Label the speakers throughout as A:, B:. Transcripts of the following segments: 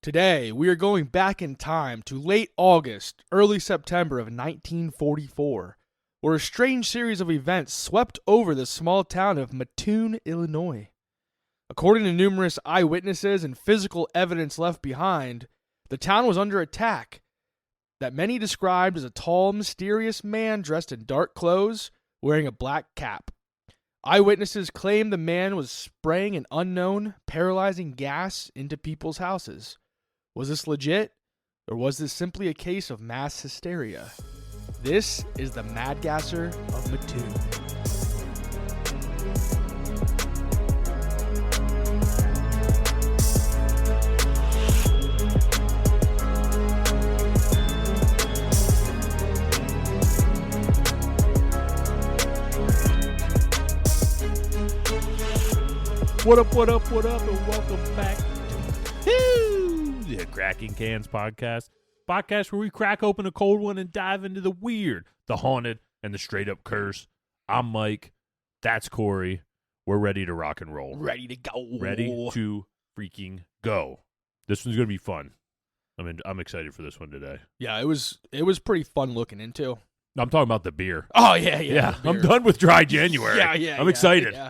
A: Today, we are going back in time to late August, early September of 1944, where a strange series of events swept over the small town of Mattoon, Illinois. According to numerous eyewitnesses and physical evidence left behind, the town was under attack that many described as a tall, mysterious man dressed in dark clothes, wearing a black cap. Eyewitnesses claimed the man was spraying an unknown, paralyzing gas into people's houses. Was this legit, or was this simply a case of mass hysteria? This is the Mad Gasser of Mattoon. What up, and welcome back
B: Woo! The Cracking Cans podcast where we crack open a cold one and dive into the weird, the haunted, and the straight up curse. I'm Mike. That's Corey. We're ready to rock and roll.
A: Ready to go.
B: Ready to freaking go. This one's gonna be fun. I'm excited for this one today.
A: Yeah, it was pretty fun looking into.
B: I'm talking about the beer.
A: Oh yeah.
B: I'm done with dry January. I'm excited.
A: Yeah.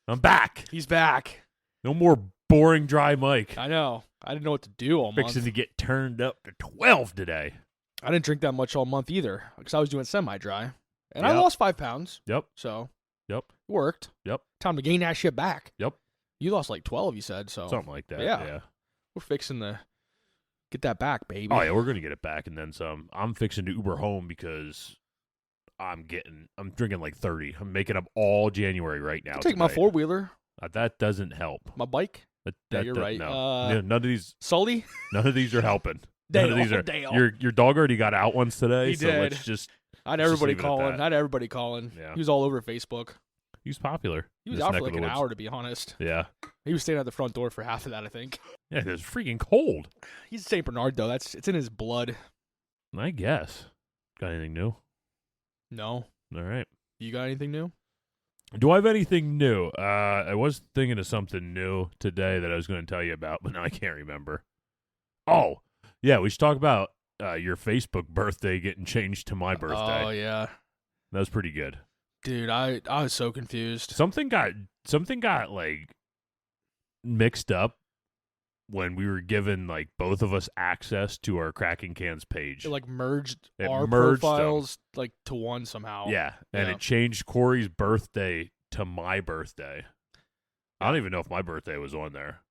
B: I'm back.
A: He's back.
B: No more boring dry Mike.
A: I know. I didn't know what to do all month.
B: Fixing to get turned up to 12 today.
A: I didn't drink that much all month either because I was doing semi-dry. And I
B: Yep.
A: lost 5 pounds.
B: Yep.
A: So
B: Yep.
A: it worked.
B: Yep.
A: Time to gain that shit back.
B: Yep.
A: You lost like 12, you said. So
B: Something like that.
A: Yeah.
B: Yeah.
A: we're fixing to get that back, baby.
B: Oh yeah, we're gonna get it back and then some. I'm fixing to Uber home because I'm drinking like 30. I'm making up all January right now.
A: I'll take my
B: tonight.
A: 4-wheeler,
B: That doesn't help.
A: my bike.
B: That
A: you're
B: does-
A: right.
B: No. None of these.
A: Sully?
B: None of these are helping. None of these are.
A: Dale.
B: Your dog already got out once today.
A: He
B: so
A: did.
B: let's just.
A: I had
B: Let's just
A: everybody
B: leave it at
A: calling.
B: that.
A: I had everybody calling.
B: Yeah.
A: He was all over Facebook.
B: He's popular.
A: He
B: in
A: was
B: this
A: out
B: neck
A: for
B: of
A: like
B: the
A: an
B: woods.
A: hour, to be honest.
B: Yeah.
A: He was standing at the front door for half of that, I think.
B: Yeah, it's freaking cold.
A: He's St. Bernard, though. It's in his blood.
B: I guess. Got anything new?
A: No.
B: All right.
A: You got anything new?
B: Do I have anything new? I was thinking of something new today that I was going to tell you about, but now I can't remember. Oh, yeah, we should talk about your Facebook birthday getting changed to my birthday.
A: Oh, yeah.
B: That was pretty good.
A: Dude, I was so confused.
B: Something got like mixed up when we were given like both of us access to our Cracking Cans page.
A: It like merged
B: It
A: our
B: merged them.
A: profiles like to one somehow.
B: Yeah, and
A: Yeah.
B: it changed Corey's birthday to my birthday. I don't even know if my birthday was on there.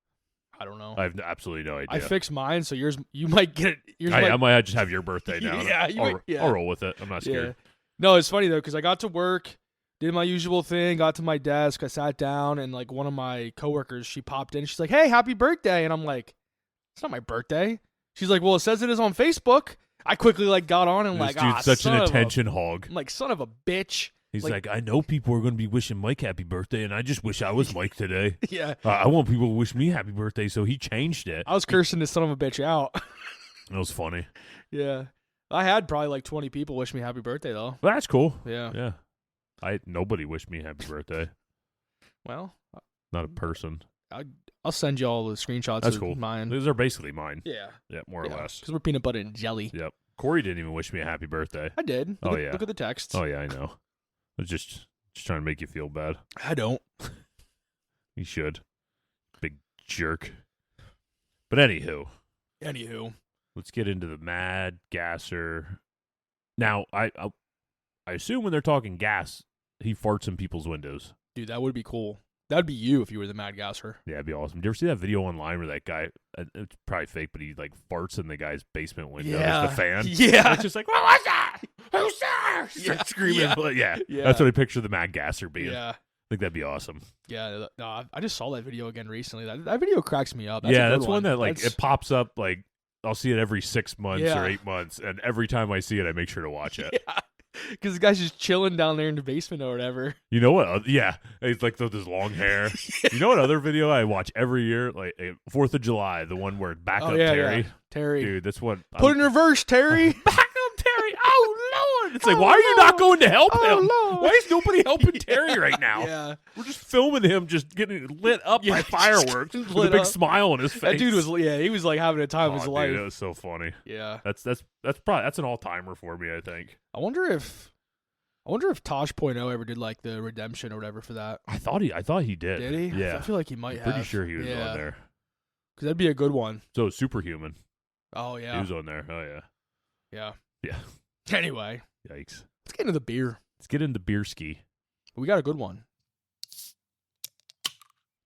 A: I don't know.
B: I have absolutely no idea.
A: I fixed mine, so you might get it. Yours
B: I might just have your birthday now.
A: Yeah,
B: I'll roll with it. I'm not scared.
A: No, it's funny though because I got to work, did my usual thing, got to my desk, I sat down, and like one of my coworkers, she popped in. She's like, "Hey, happy birthday!" And I'm like, "It's not my birthday." She's like, "Well, it says it is on Facebook." I quickly like got on and
B: This
A: like,
B: dude's such an attention hog.
A: I'm like, son of a bitch.
B: He's
A: like-
B: like, I know people are going to be wishing Mike happy birthday, and I just wish I was Mike today.
A: Yeah,
B: I want people to wish me happy birthday, so he changed it.
A: I was cursing this son of a bitch out.
B: It was funny.
A: Yeah, I had probably like 20 people wish me happy birthday though.
B: Well, that's cool.
A: Yeah.
B: Yeah. Nobody wished me happy birthday.
A: Well,
B: Not a person.
A: I'll send you all the screenshots
B: That's
A: of
B: cool.
A: mine.
B: Those are basically mine.
A: Yeah,
B: Yeah, more or less.
A: because we're peanut butter and jelly.
B: Yep. Corey didn't even wish me a happy birthday.
A: I did.
B: Oh,
A: Look
B: yeah.
A: Look at the text.
B: Oh, yeah, I know. I was just trying to make you feel bad.
A: I don't.
B: You should. Big jerk. But anywho, let's get into the Mad Gasser. Now, I assume when they're talking gas, he farts in people's windows.
A: Dude, that would be cool. That'd be you if you were the Mad Gasser.
B: Yeah, it'd be awesome. Did you ever see that video online where that guy, it's probably fake, but he like farts in the guy's basement window as the fan?
A: Yeah.
B: It's just like, what was that? Who's there?
A: Yeah.
B: Start screaming.
A: Yeah.
B: But yeah.
A: Yeah.
B: That's what I picture the Mad Gasser being.
A: Yeah.
B: I think that'd be awesome.
A: Yeah. No, I just saw that video again recently. That video cracks me up.
B: That's one that like it pops up like I'll see it every 6 months or 8 months, and every time I see it, I make sure to watch it.
A: Yeah. Because the guy's just chilling down there in the basement or whatever.
B: You know what? Yeah, he's like with his long hair. You know what other video I watch every year? Like 4th of July, the one where back up Terry.
A: Yeah. Terry.
B: Dude, that's what.
A: Put in reverse, Terry.
B: Back up Terry. Oh Lord. It's like, why are you not going to help him?
A: Lord.
B: Why is nobody helping Terry right now?
A: Yeah.
B: We're just filming him just getting lit up by fireworks with a big smile on his face.
A: That dude was, he was like having a time of his life.
B: Dude, that was so funny.
A: Yeah.
B: That's an all-timer for me, I think.
A: I wonder if Tosh.0 ever did like the redemption or whatever for that.
B: I thought he did.
A: Did he?
B: Yeah.
A: I feel like he might have.
B: Pretty sure he was on there.
A: Because that'd be a good one.
B: So Superhuman.
A: Oh, yeah.
B: He was on there. Oh, yeah.
A: Yeah.
B: Yeah.
A: Anyway.
B: Yikes.
A: Let's get into the beer.
B: Let's get into beer ski.
A: We got a good one.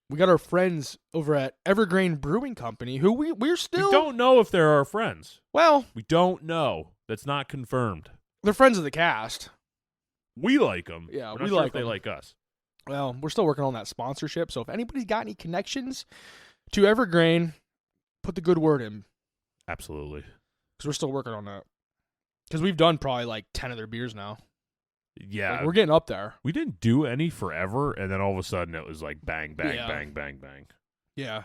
A: We got our friends over at Ever Grain Brewing Company, who we're still...
B: We don't know if they're our friends.
A: Well...
B: We don't know. That's not confirmed.
A: They're friends of the cast.
B: We like them.
A: Yeah,
B: we like them. They like us.
A: Well, we're still working on that sponsorship, so if anybody's got any connections to Ever Grain, put the good word in.
B: Absolutely.
A: Because we're still working on that. Because we've done probably like 10 of their beers now.
B: Yeah.
A: Like, we're getting up there.
B: We didn't do any forever, and then all of a sudden it was like bang, bang, bang, bang, bang.
A: Yeah.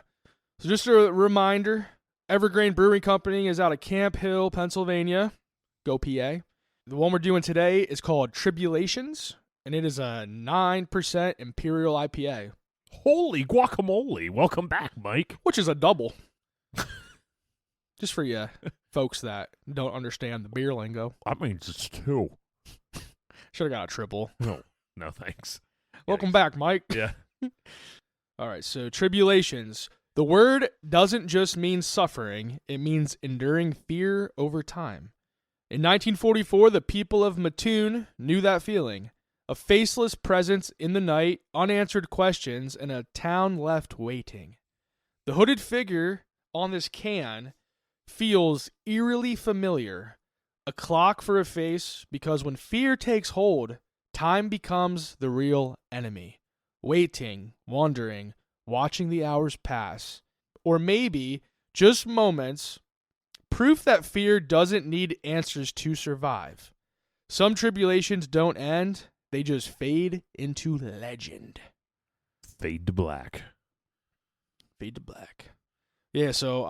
A: So just a reminder, Ever Grain Brewing Company is out of Camp Hill, Pennsylvania. Go PA. The one we're doing today is called Tribulations, and it is a 9% Imperial IPA.
B: Holy guacamole. Welcome back, Mike.
A: Which is a double. Just for you folks that don't understand the beer lingo.
B: That means it's 2.
A: Should have got a triple.
B: No thanks.
A: Welcome back, Mike.
B: Yeah.
A: All right, so Tribulations. The word doesn't just mean suffering. It means enduring fear over time. In 1944, the people of Mattoon knew that feeling. A faceless presence in the night, unanswered questions, and a town left waiting. The hooded figure on this can feels eerily familiar. A clock for a face, because when fear takes hold, time becomes the real enemy. Waiting, wondering, watching the hours pass. Or maybe, just moments, proof that fear doesn't need answers to survive. Some tribulations don't end, they just fade into legend.
B: Fade to black.
A: Fade to black. Yeah, so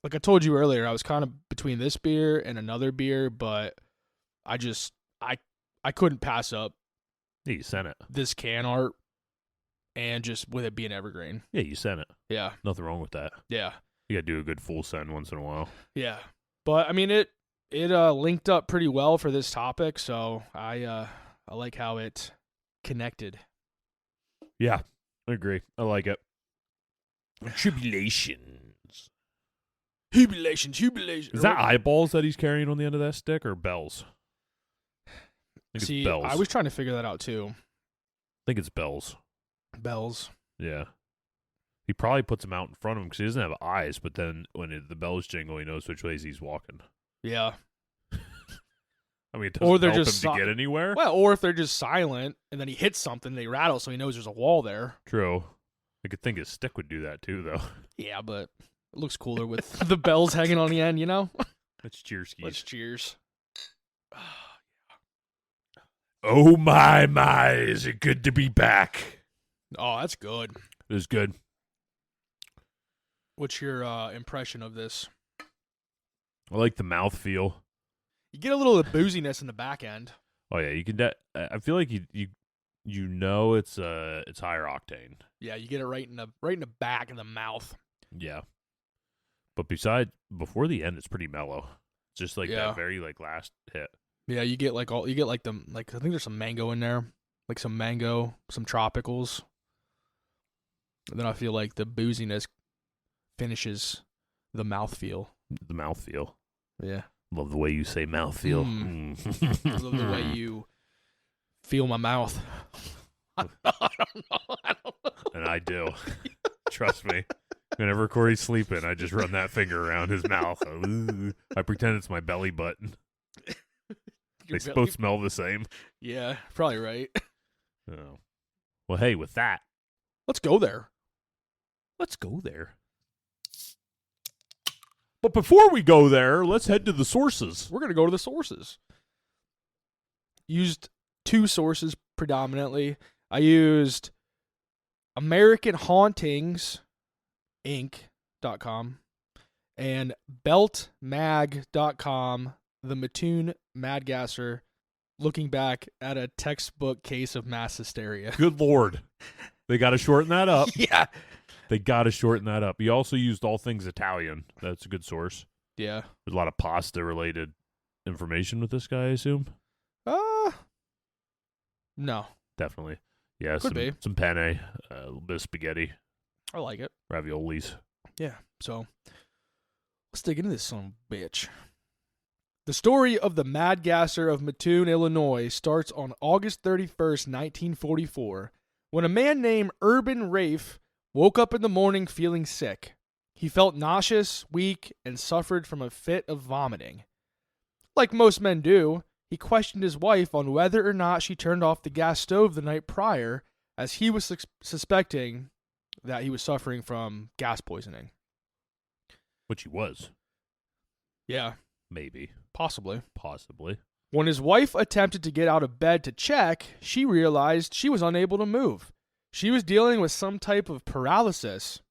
A: like I told you earlier, I was kind of between this beer and another beer, but I couldn't pass up.
B: Yeah, you sent it.
A: This can art, and just with it being Ever Grain.
B: Yeah, you sent it.
A: Yeah.
B: Nothing wrong with that.
A: Yeah.
B: You gotta do a good full send once in a while.
A: Yeah. But I mean it linked up pretty well for this topic, so I like how it connected.
B: Yeah, I agree. I like it. Tribulations.
A: Tribulations.
B: Is that eyeballs that he's carrying on the end of that stick or bells? I think
A: See,
B: it's bells.
A: I was trying to figure that out too.
B: I think it's bells.
A: Bells.
B: Yeah. He probably puts them out in front of him because he doesn't have eyes, but then when the bells jingle, he knows which ways he's walking.
A: Yeah.
B: I mean, it doesn't help him to get anywhere.
A: Well, or if they're just silent and then he hits something, they rattle so he knows there's a wall there.
B: True. I could think his stick would do that too, though.
A: Yeah, but it looks cooler with the bells hanging on the end, you know?
B: Let's cheers, skis.
A: Let's cheers.
B: Oh, my, is it good to be back?
A: Oh, that's good.
B: It was good.
A: What's your impression of this?
B: I like the mouthfeel.
A: You get a little of the booziness in the back end.
B: Oh yeah, you can. I feel like you know it's higher octane.
A: Yeah, you get it right in the back of the mouth.
B: Yeah, but before the end, it's pretty mellow. Just like that very last hit.
A: Yeah, you get I think there's some mango in there, like some mango, some tropicals. And then I feel like the booziness finishes the mouthfeel.
B: The mouthfeel.
A: Yeah.
B: Love the way you say mouthfeel.
A: I love the way you feel my mouth. I don't know.
B: And I do. Trust me. Whenever Corey's sleeping, I just run that finger around his mouth. I pretend it's my belly button. They both smell the same.
A: Yeah, probably right.
B: Oh. Well, hey, with that,
A: let's go there.
B: But before we go there, let's head to the sources.
A: We're going to go to the sources. Used 2 sources predominantly. I used AmericanHauntingsInc.com and BeltMag.com the Mattoon Mad Gasser, looking back at a textbook case of mass hysteria.
B: Good Lord. They got to shorten that up.
A: Yeah.
B: They got to shorten that up. He also used all things Italian. That's a good source.
A: Yeah.
B: There's a lot of pasta-related information with this guy, I assume.
A: No.
B: Definitely. Yeah,
A: Could be.
B: Some penne, a little bit of spaghetti.
A: I like it.
B: Raviolis.
A: Yeah. So, let's dig into this son of a bitch. The story of the Mad Gasser of Mattoon, Illinois starts on August 31st, 1944, when a man named Urban Rafe woke up in the morning feeling sick. He felt nauseous, weak, and suffered from a fit of vomiting. Like most men do, he questioned his wife on whether or not she turned off the gas stove the night prior, as he was suspecting that he was suffering from gas poisoning.
B: Which he was.
A: Yeah.
B: Maybe.
A: Possibly. When his wife attempted to get out of bed to check, she realized she was unable to move. She was dealing with some type of paralysis.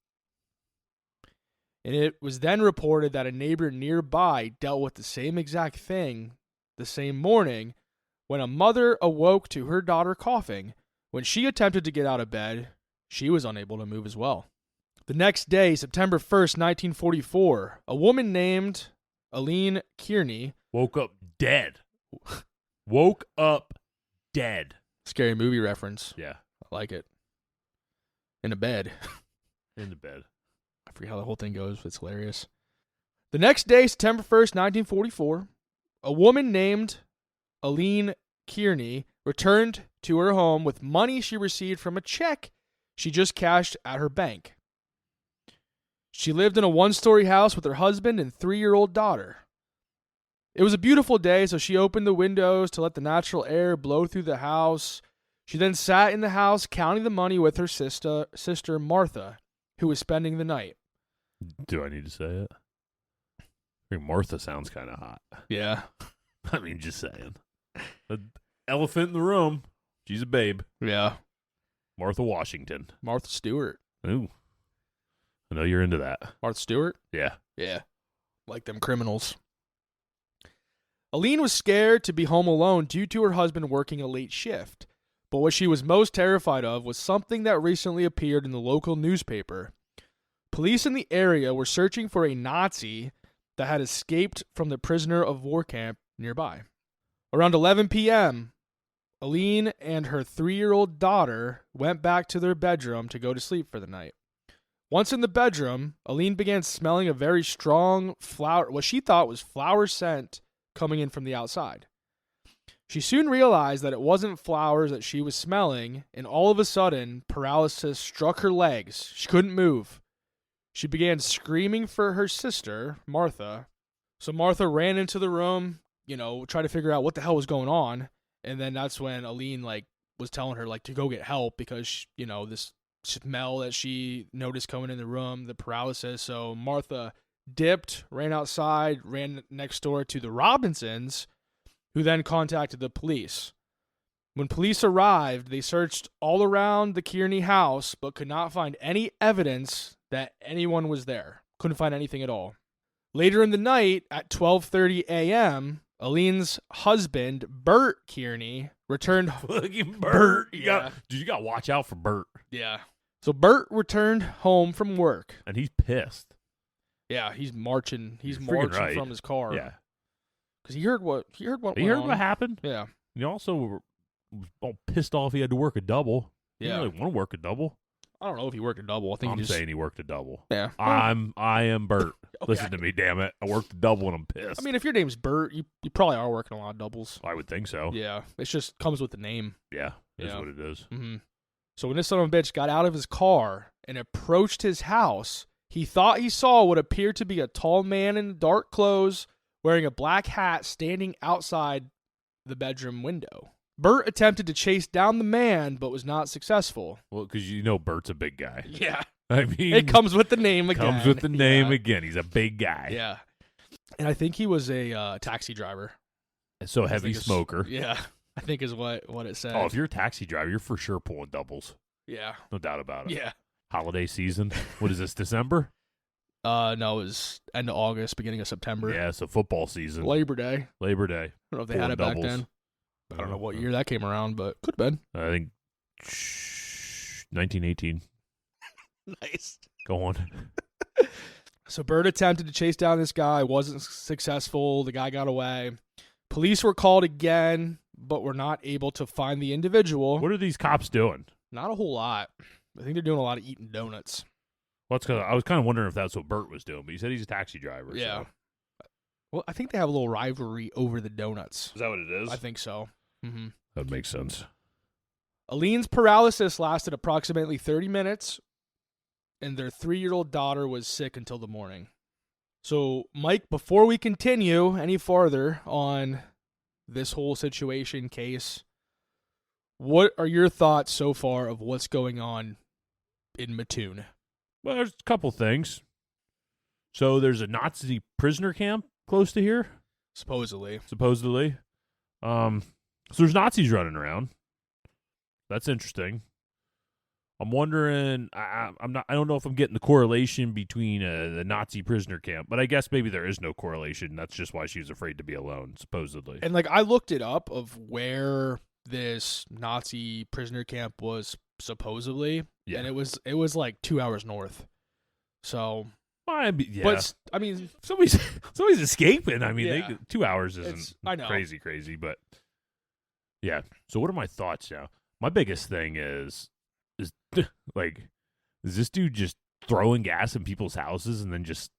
A: And it was then reported that a neighbor nearby dealt with the same exact thing the same morning when a mother awoke to her daughter coughing. When she attempted to get out of bed, she was unable to move as well. The next day, September 1st, 1944, a woman named Aline Kearney
B: woke up dead. Woke up dead.
A: Scary movie reference.
B: Yeah.
A: I like it. In a bed.
B: In the bed.
A: I forget how the whole thing goes, but it's hilarious. The next day, September 1st, 1944, a woman named Aline Kearney returned to her home with money she received from a check she just cashed at her bank. She lived in a one-story house with her husband and 3-year-old daughter. It was a beautiful day, so she opened the windows to let the natural air blow through the house. She then sat in the house counting the money with her sister Martha, who was spending the night.
B: Do I need to say it? I think Martha sounds kind of hot.
A: Yeah.
B: I mean, just saying. The elephant in the room. She's a babe.
A: Yeah.
B: Martha Washington.
A: Martha Stewart.
B: Ooh. I know you're into that.
A: Martha Stewart?
B: Yeah.
A: Yeah. Like them criminals. Aline was scared to be home alone due to her husband working a late shift. But what she was most terrified of was something that recently appeared in the local newspaper. Police in the area were searching for a Nazi that had escaped from the prisoner of war camp nearby. Around 11 p.m., Aline and her 3-year-old daughter went back to their bedroom to go to sleep for the night. Once in the bedroom, Aline began smelling a very strong what she thought was flower scent coming in from the outside. She soon realized that it wasn't flowers that she was smelling, and all of a sudden, paralysis struck her legs. She couldn't move. She began screaming for her sister, Martha. So Martha ran into the room, tried to figure out what the hell was going on, and then that's when Aline, was telling her, to go get help because, this smell that she noticed coming in the room, the paralysis. So Martha dipped, ran outside, ran next door to the Robinsons, who then contacted the police. When police arrived, they searched all around the Kearney house, but could not find any evidence that anyone was there. Couldn't find anything at all. Later in the night, at 12:30 a.m., Aline's husband, Bert Kearney, returned.
B: Fucking Bert. You got to watch out for Bert.
A: Yeah. So Bert returned home from work.
B: And he's pissed.
A: Yeah, he's marching. He's
B: You're freaking
A: marching
B: right.
A: from his car.
B: Yeah.
A: Because he heard what
B: what happened?
A: Yeah.
B: He also was all pissed off he had to work a double. He
A: Yeah.
B: didn't really want to work a double.
A: I don't know if he worked a double. I think
B: I'm saying he worked a double.
A: Yeah.
B: I am Bert.
A: Okay.
B: Listen to me, damn it. I worked a double and I'm pissed.
A: I mean, if your name's Bert, you probably are working a lot of doubles.
B: I would think so.
A: Yeah. It just comes with the name.
B: Yeah. That's
A: Yeah.
B: what it is.
A: Mm-hmm. So when this son of a bitch got out of his car and approached his house, he thought he saw what appeared to be a tall man in dark clothes wearing a black hat standing outside the bedroom window. Bert attempted to chase down the man, but was not successful.
B: Well, because Bert's a big guy.
A: Yeah.
B: I mean,
A: It comes with the name again.
B: Comes with the name again. He's a big guy.
A: Yeah. And I think he was a taxi driver.
B: So heavy smoker.
A: Yeah. I think is what it said.
B: Oh, if you're a taxi driver, you're for sure pulling doubles.
A: Yeah.
B: No doubt about it.
A: Yeah.
B: Holiday season. What is this, December?
A: No, it was end of August, beginning of September.
B: Yeah, so football season.
A: Labor Day. I
B: Labor Day.
A: don't know if they had it back then. I don't know what year that came around, but could have been.
B: I think 1918.
A: Nice.
B: Go on.
A: So Bert attempted to chase down this guy, wasn't successful. The guy got away. Police were called again, but were not able to find the individual.
B: What are these cops doing?
A: Not a whole lot. I think they're doing a lot of eating donuts.
B: Well, I was kind of wondering if that's what Bert was doing, but he said he's a taxi driver.
A: Yeah.
B: So.
A: Well, I think they have a little rivalry over the donuts.
B: Is that what it is?
A: I think so. Mm-hmm.
B: That makes sense.
A: Aline's paralysis lasted approximately 30 minutes, and their 3-year-old daughter was sick until the morning. So, Mike, before we continue any farther on this whole situation case, what are your thoughts so far of what's going on in Mattoon?
B: Well, there's a couple things. So there's a Nazi prisoner camp close to here?
A: Supposedly.
B: So there's Nazis running around. That's interesting. I'm wondering. I don't know if I'm getting the correlation between the Nazi prisoner camp, but I guess maybe there is no correlation. That's just why she was afraid to be alone, supposedly.
A: And I looked it up of where this Nazi prisoner camp was supposedly, and it was 2 hours north. So,
B: yeah.
A: But I mean,
B: somebody's escaping. I mean, 2 hours isn't
A: I know.
B: crazy, but yeah. So what are my thoughts now? My biggest thing is this dude just throwing gas in people's houses and then just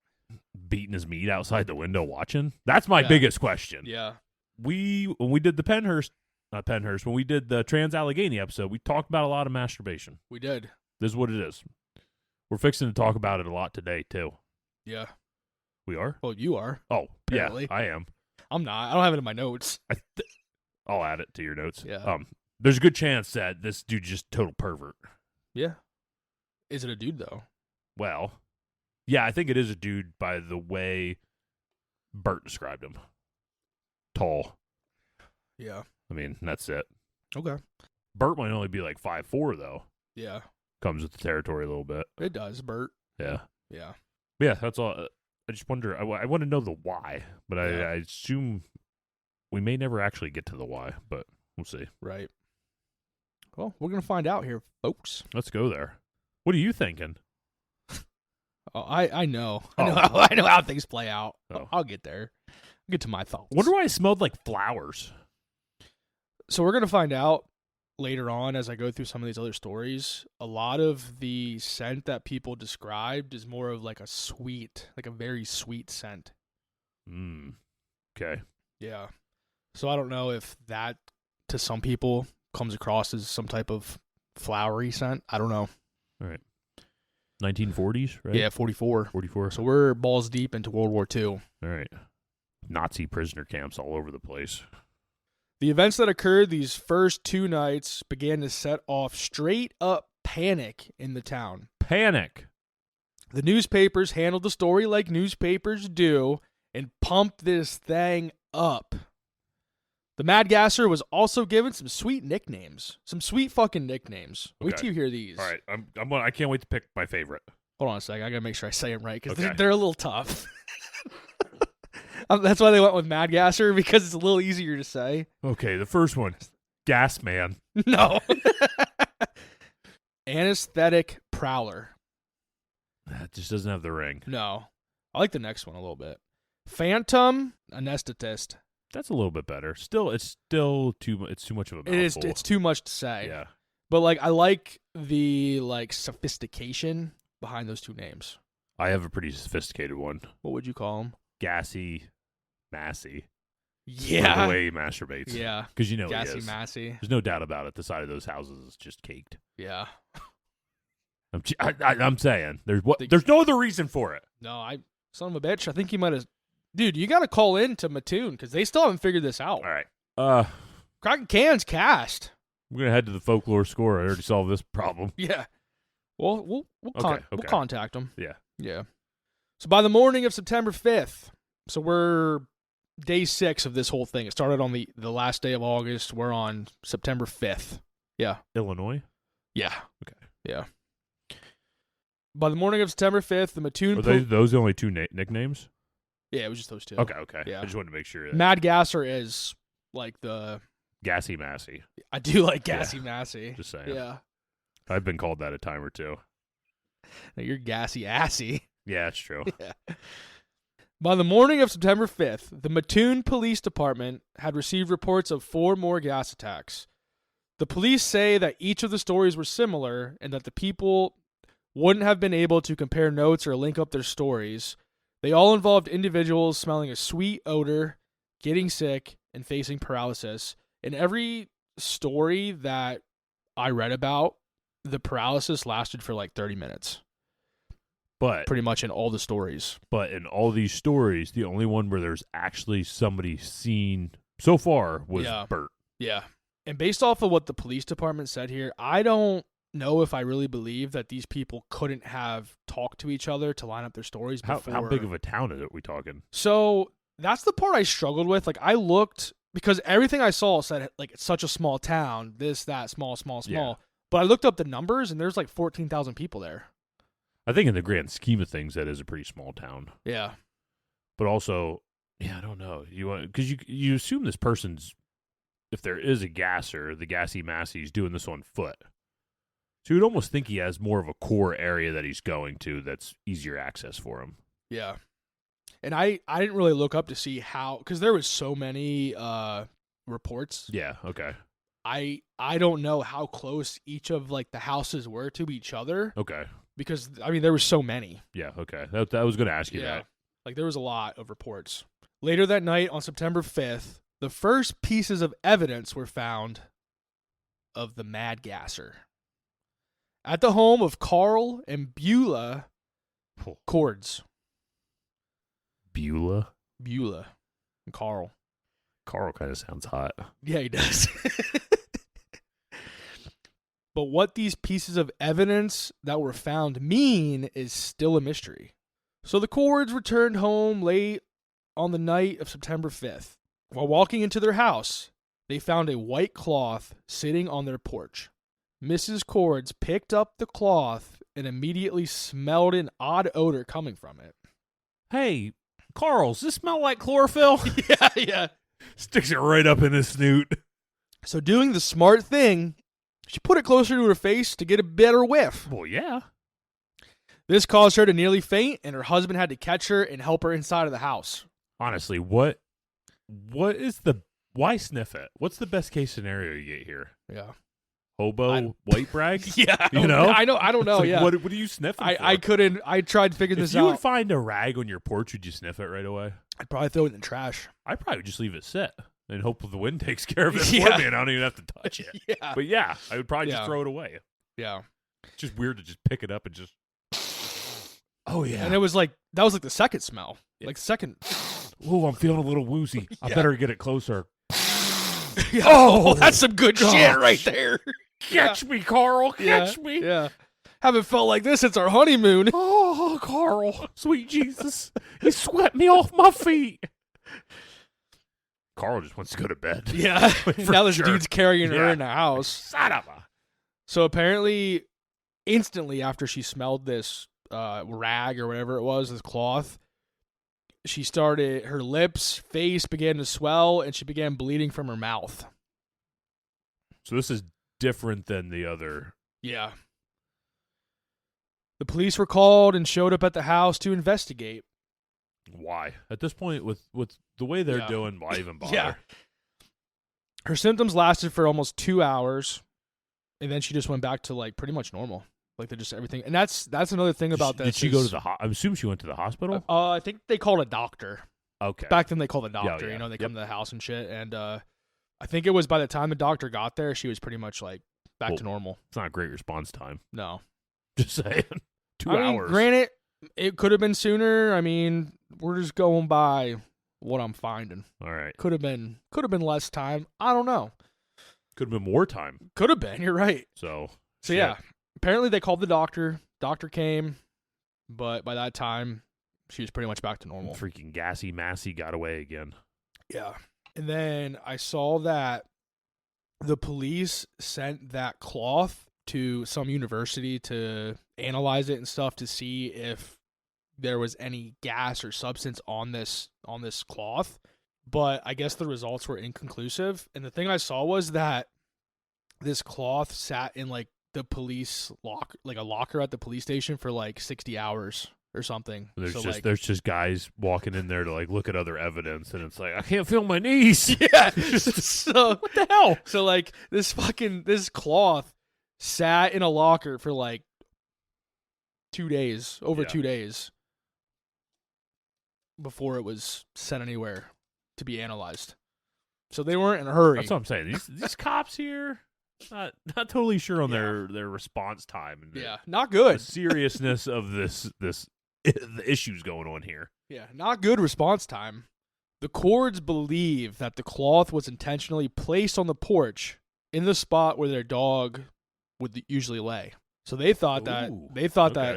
B: beating his meat outside the window watching? That's my biggest question.
A: Yeah.
B: When we did when we did the Trans-Allegheny episode, we talked about a lot of masturbation.
A: We did.
B: This is what it is. We're fixing to talk about it a lot today, too.
A: Yeah.
B: We are?
A: Well, you are.
B: Oh,
A: apparently.
B: Yeah, I am.
A: I'm not. I don't have it in my notes.
B: I'll add it to your notes.
A: Yeah.
B: There's a good chance that this dude just total pervert.
A: Yeah. Is it a dude, though?
B: Well, yeah, I think it is a dude by the way Bert described him. Tall.
A: Yeah.
B: I mean, that's it.
A: Okay.
B: Bert might only be 5'4", though.
A: Yeah.
B: Comes with the territory a little bit.
A: It does, Bert.
B: Yeah.
A: Yeah.
B: Yeah, that's all. I just wonder. I want to know the why, but I assume we may never actually get to the why, but we'll see.
A: Right. Well, we're going to find out here, folks.
B: Let's go there. What are you thinking?
A: Oh, I know. I know how things play out.
B: Oh.
A: I'll get there. I'll get to my thoughts.
B: Wonder why it smelled like flowers.
A: So we're going to find out later on as I go through some of these other stories. A lot of the scent that people described is more of a sweet, a very sweet scent.
B: Okay.
A: Yeah. So I don't know if that, to some people, comes across as some type of flowery scent. I don't know.
B: All right. 1940s, right?
A: Yeah, 44.
B: 44.
A: So we're balls deep into World War II.
B: All right. Nazi prisoner camps all over the place.
A: The events that occurred these first 2 nights began to set off straight up panic in the town.
B: Panic.
A: The newspapers handled the story like newspapers do and pumped this thing up. The Mad Gasser was also given some sweet nicknames. Some sweet fucking nicknames.
B: Okay.
A: Wait till you hear these.
B: All right. I can't wait to pick my favorite.
A: Hold on a second. I got to make sure I say them right because
B: Okay.
A: they're a little tough. That's why they went with Mad Gasser, because it's a little easier to say.
B: Okay, the first one. Gas Man.
A: No. Anesthetic Prowler.
B: That just doesn't have the ring.
A: No. I like the next one a little bit. Phantom Anesthetist.
B: That's a little bit better. It's still too much of a mouthful.
A: It's too much to say.
B: Yeah.
A: But I like the sophistication behind those 2 names.
B: I have a pretty sophisticated one.
A: What would you call them?
B: Gassy Massey.
A: Yeah.
B: The way he masturbates.
A: Yeah.
B: Because
A: Gassy
B: he is.
A: Massey.
B: There's no doubt about it. The side of those houses is just caked.
A: Yeah.
B: I'm saying there's no other reason for it.
A: No, son of a bitch. I think you might have. Dude, you got to call in to Mattoon because they still haven't figured this out.
B: All right.
A: Cracking Cans cast.
B: We're gonna head to the folklore score. I already solved this problem.
A: Yeah. Well, we'll contact them.
B: Yeah.
A: Yeah. So by the morning of September 5th, so we're day 6 of this whole thing. It started on the last day of August. We're on September 5th. Yeah.
B: Illinois?
A: Yeah.
B: Okay.
A: Yeah. By the morning of September 5th, the Mattoon...
B: Are those the only two nicknames?
A: Yeah, it was just those two.
B: Okay.
A: Yeah.
B: I just wanted to make sure. That
A: Mad Gasser is like the...
B: Gassy Massy.
A: I do like Gassy Massy.
B: Just saying.
A: Yeah.
B: I've been called that a time or two.
A: No, you're Gassy Assy.
B: Yeah, that's true.
A: Yeah. By the morning of September 5th, the Mattoon Police Department had received reports of 4 more gas attacks. The police say that each of the stories were similar and that the people wouldn't have been able to compare notes or link up their stories. They all involved individuals smelling a sweet odor, getting sick, and facing paralysis. In every story that I read about, the paralysis lasted for like 30 minutes.
B: But
A: pretty much in all the stories.
B: But in all these stories, the only one where there's actually somebody seen so far was Bert.
A: Yeah. And based off of what the police department said here, I don't know if I really believe that these people couldn't have talked to each other to line up their stories before.
B: How big of a town is it we talking?
A: So that's the part I struggled with. Like I looked, because everything I saw said like it's such a small town, this, that, small.
B: Yeah.
A: But I looked up the numbers and there's like 14,000 people there.
B: I think in the grand scheme of things, that is a pretty small town.
A: Yeah.
B: But also, I don't know. Because you assume this person's, if there is a gasser, the Gassy Massy's doing this on foot. So you'd almost think he has more of a core area that he's going to that's easier access for him.
A: Yeah. And I didn't really look up to see how, because there was so many reports.
B: Yeah, okay.
A: I don't know how close each of like the houses were to each other.
B: Okay.
A: Because, I mean, there were so many.
B: Yeah, okay. That I was going to ask you that.
A: Like, there was a lot of reports. Later that night, on September 5th, the first pieces of evidence were found of the Mad Gasser at the home of Carl and Beulah Cords.
B: Beulah?
A: Beulah and Carl.
B: Carl kind of sounds hot.
A: Yeah, he does. But what these pieces of evidence that were found mean is still a mystery. So the Cords returned home late on the night of September 5th. While walking into their house, they found a white cloth sitting on their porch. Mrs. Cords picked up the cloth and immediately smelled an odd odor coming from it.
B: Hey, Carl, does this smell like chlorophyll?
A: Yeah.
B: Sticks it right up in his snoot.
A: So doing the smart thing, she put it closer to her face to get a better whiff.
B: Well, yeah.
A: This caused her to nearly faint, and her husband had to catch her and help her inside of the house.
B: Honestly, why sniff it? What's the best case scenario you get here?
A: Yeah.
B: Hobo white brag?
A: Yeah.
B: You know?
A: I don't know,
B: like,
A: yeah.
B: What are you sniffing for?
A: I couldn't, I tried to figure this out.
B: If you would find a rag on your porch, would you sniff it right away?
A: I'd probably throw it in the trash.
B: I'd probably just leave it sit and hope the wind takes care of it for me and I don't even have to touch it.
A: Yeah.
B: But yeah, I would probably just throw it away.
A: Yeah.
B: It's just weird to just pick it up and just... Oh, yeah.
A: And it was like, that was like the second smell.
B: Yeah.
A: Like second.
B: Oh, I'm feeling a little woozy. I better get it closer.
A: Oh, that's some good shit right there.
B: Catch me, Carl. Catch me.
A: Yeah. Haven't felt like this since our honeymoon.
B: Oh, Carl. Sweet Jesus. You swept me off my feet. Carl just wants to go to bed.
A: Yeah. Now this dude's carrying her in the house.
B: Son of a...
A: So apparently, instantly after she smelled this rag or whatever it was, this cloth, she started, her lips, face began to swell, and she began bleeding from her mouth.
B: So this is different than the other.
A: Yeah. The police were called and showed up at the house to investigate.
B: Why? At this point, with the way they're doing, why even bother?
A: Yeah. Her symptoms lasted for almost 2 hours, and then she just went back to like pretty much normal. Like they're just everything, and that's another thing about this.
B: Did she go to the? I assume she went to the hospital.
A: I think they called a doctor.
B: Okay.
A: Back then they called a doctor.
B: Yeah.
A: You know, they come to the house and shit. And I think it was by the time the doctor got there, she was pretty much like back to normal.
B: It's not a great response time.
A: No.
B: Just saying. 2 hours.
A: Mean, granted, it could have been sooner. I mean, we're just going by what I'm finding.
B: All right.
A: Could have been less time. I don't know.
B: Could have been more time.
A: Could have been. You're right.
B: So
A: yeah. Apparently they called the doctor. Doctor came, but by that time she was pretty much back to normal.
B: Freaking Gassy Massy got away again.
A: Yeah. And then I saw that the police sent that cloth to some university to analyze it and stuff to see if there was any gas or substance on this cloth, but I guess the results were inconclusive. And the thing I saw was that this cloth sat in like the police locker, like a locker at the police station for like 60 hours or something.
B: There's just guys walking in there to like look at other evidence, and it's like, I can't feel my knees.
A: Yeah. So
B: what the hell?
A: So like this cloth sat in a locker for like 2 days, over 2 days, before it was sent anywhere to be analyzed. So they weren't in a hurry.
B: That's what I'm saying. These cops here, not totally sure on their response time. And
A: not good.
B: The seriousness of the issues going on here.
A: Yeah, not good response time. The Cords believe that the cloth was intentionally placed on the porch in the spot where their dog would usually lay. So they thought that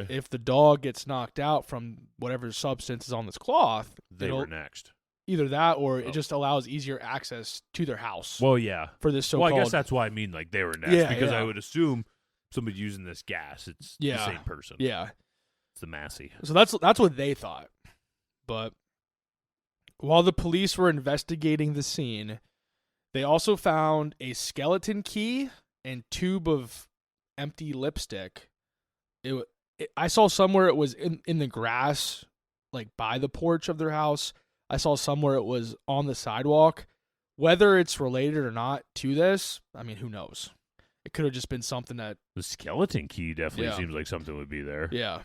A: if the dog gets knocked out from whatever substance is on this cloth,
B: they were next.
A: Either that or it just allows easier access to their house.
B: Well, yeah.
A: For this so-called...
B: Well, I guess that's why I mean like they were next, because I would assume somebody using this gas, it's the same person.
A: Yeah.
B: It's the Massey.
A: So that's what they thought. But while the police were investigating the scene, they also found a skeleton key and tube of empty lipstick. I saw somewhere it was in the grass, like by the porch of their house. I saw somewhere it was on the sidewalk. Whether it's related or not to this, I mean, who knows? It could have just been something that...
B: The skeleton key definitely seems like something would be there.
A: Yeah.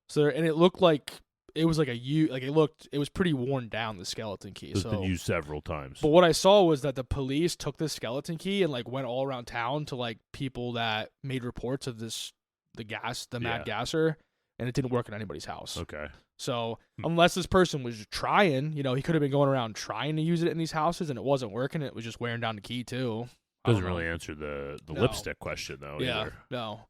A: So, and it looked like it was like it was pretty worn down, the skeleton key.
B: It's been used several times.
A: But what I saw was that the police took the skeleton key and like went all around town to like people that made reports of the mad gasser, and it didn't work in anybody's house.
B: Okay.
A: So unless this person was trying, he could have been going around trying to use it in these houses and it wasn't working. It was just wearing down the key too.
B: Doesn't really answer the lipstick question though.
A: Yeah.
B: Either.
A: No.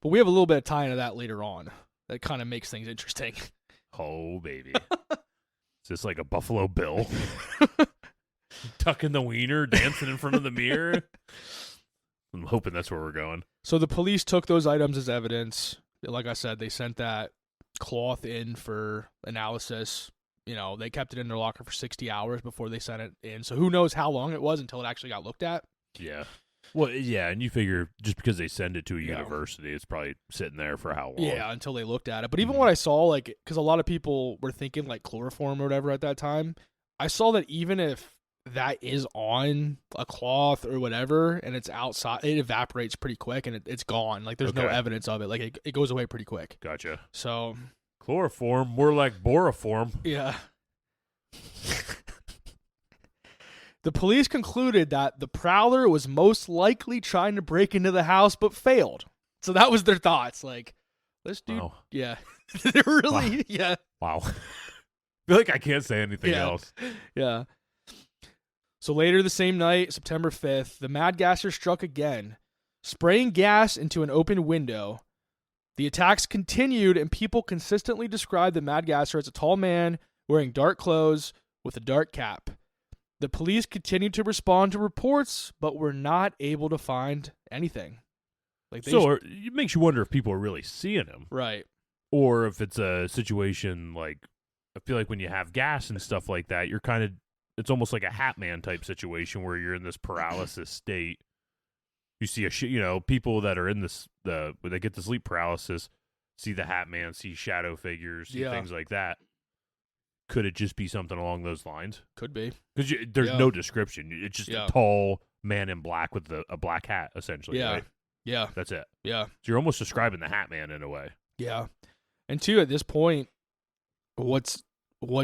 A: But we have a little bit of tie into that later on. That kind of makes things interesting.
B: Oh, baby. Is this like a Buffalo Bill? Tucking the wiener, dancing in front of the mirror? I'm hoping that's where we're going.
A: So the police took those items as evidence. Like I said, they sent that cloth in for analysis. They kept it in their locker for 60 hours before they sent it in. So who knows how long it was until it actually got looked at.
B: Yeah. Well, yeah, and you figure just because they send it to a university, it's probably sitting there for how long?
A: Yeah, until they looked at it. But even what I saw, like, because a lot of people were thinking, like, chloroform or whatever at that time, I saw that even if that is on a cloth or whatever and it's outside, it evaporates pretty quick and it's gone. Like, there's no evidence of it. Like, it goes away pretty quick.
B: Gotcha.
A: So...
B: Chloroform, more like boroform.
A: Yeah. The police concluded that the Prowler was most likely trying to break into the house but failed. So that was their thoughts. Like, this dude, yeah. They're really,
B: Wow. I feel like I can't say anything else.
A: Yeah. So later the same night, September 5th, the mad gasser struck again, spraying gas into an open window. The attacks continued, and people consistently described the mad gasser as a tall man wearing dark clothes with a dark cap. The police continued to respond to reports, but were not able to find anything.
B: It makes you wonder if people are really seeing him.
A: Right.
B: Or if it's a situation like, I feel like when you have gas and stuff like that, you're kind of, it's almost like a Hat Man type situation where you're in this paralysis state. You see people that are in this, when they get the sleep paralysis, see the Hat Man, see shadow figures, see things like that. Could it just be something along those lines?
A: Could be.
B: Because there's no description. It's just a tall man in black with a black hat, essentially.
A: Yeah.
B: Right?
A: Yeah.
B: That's it.
A: Yeah.
B: So you're almost describing the Hat Man in a way.
A: Yeah. And two, at this point, what's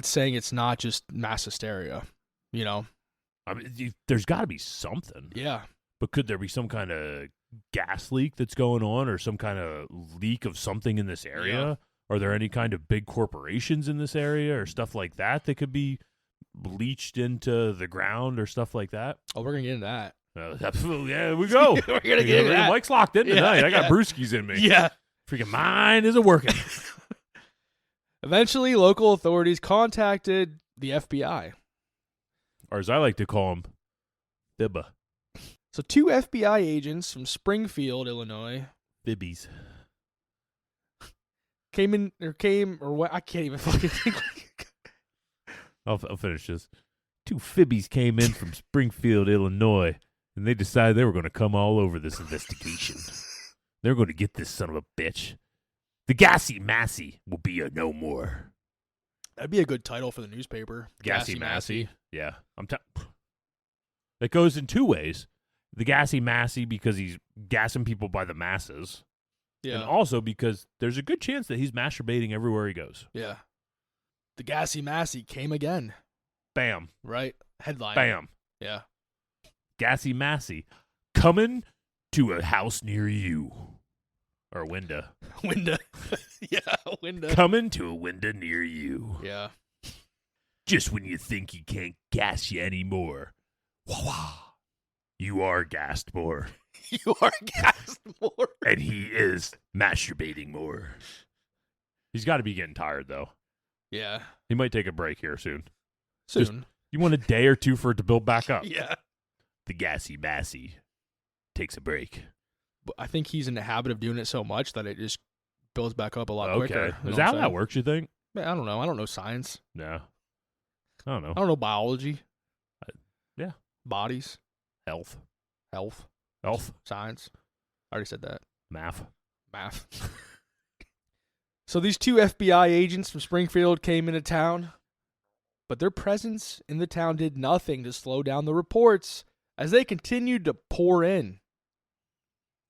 A: saying it's not just mass hysteria,
B: I mean, there's got to be something.
A: Yeah.
B: But could there be some kind of gas leak that's going on or some kind of leak of something in this area? Yeah. Are there any kind of big corporations in this area or stuff like that could be bleached into the ground or stuff like that?
A: Oh, we're going to get into that.
B: Yeah, we go.
A: We're going to get into that.
B: Mike's locked in tonight. I got brewskis in me.
A: Yeah.
B: Freaking mine isn't working.
A: Eventually, local authorities contacted the FBI.
B: Or as I like to call them, FIBA.
A: So 2 FBI agents from Springfield, Illinois,
B: Fibbies.
A: Came or what? I can't even fucking think.
B: I'll finish this. 2 Fibbies came in from Springfield, Illinois, and they decided they were going to come all over this investigation. They're going to get this son of a bitch. The Gassy Massey will be a no more.
A: That'd be a good title for the newspaper.
B: Gassy Massey. Yeah. That goes in 2 ways. The Gassy Massey because he's gassing people by the masses.
A: Yeah.
B: And also because there's a good chance that he's masturbating everywhere he goes.
A: Yeah. The Gassy Massey came again.
B: Bam.
A: Right? Headline.
B: Bam.
A: Yeah.
B: Gassy Massey coming to a house near you. Or a window.
A: Window. Yeah, a window.
B: Coming to a window near you.
A: Yeah.
B: Just when you think you can't gas you anymore. Wah-wah. You are gassed more.
A: You are gassed more.
B: And he is masturbating more. He's got to be getting tired, though.
A: Yeah.
B: He might take a break here soon.
A: Just,
B: you want a day or 2 for it to build back up.
A: Yeah.
B: The Gassy Massey takes a break.
A: But I think he's in the habit of doing it so much that it just builds back up a lot quicker.
B: Is that how that works, you think?
A: Man, I don't know. I don't know science.
B: No. I don't know.
A: I don't know biology.
B: Yeah.
A: Bodies.
B: Health.
A: Science. I already said that.
B: Math.
A: So these 2 FBI agents from Springfield came into town, but their presence in the town did nothing to slow down the reports as they continued to pour in.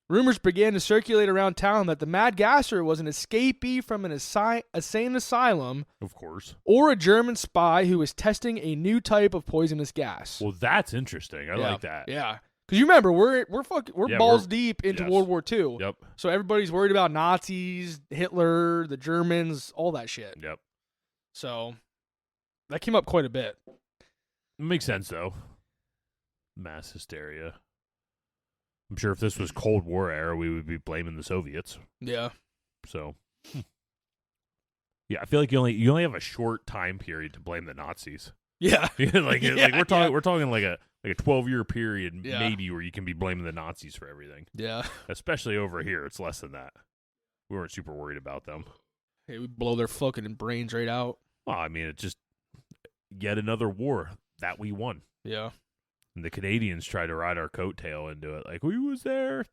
A: Rumors began to circulate around town that the Mad Gasser was an escapee from an insane asylum,
B: Of course.
A: or a German spy who was testing a new type of poisonous gas.
B: Well, that's interesting. I like that.
A: Yeah. Because you remember, we're balls
B: we're-
A: deep into
B: yes.
A: World War II.
B: Yep.
A: So everybody's worried about Nazis, Hitler, the Germans, all that shit.
B: Yep.
A: So that came up quite a bit.
B: Makes sense, though. Mass hysteria. I'm sure if this was Cold War era, we would be blaming the Soviets.
A: Yeah.
B: So, yeah, I feel like you only have a short time period to blame the Nazis.
A: Yeah.
B: We're talking like a 12-year period
A: Yeah.
B: maybe where you can be blaming the Nazis for everything.
A: Yeah.
B: Especially over here, it's less than that. We weren't super worried about them.
A: Hey, we blow their fucking brains right out.
B: Well, I mean, it's just yet another war that we won.
A: Yeah.
B: And the Canadians tried to ride our coattail into it. Like, we was there.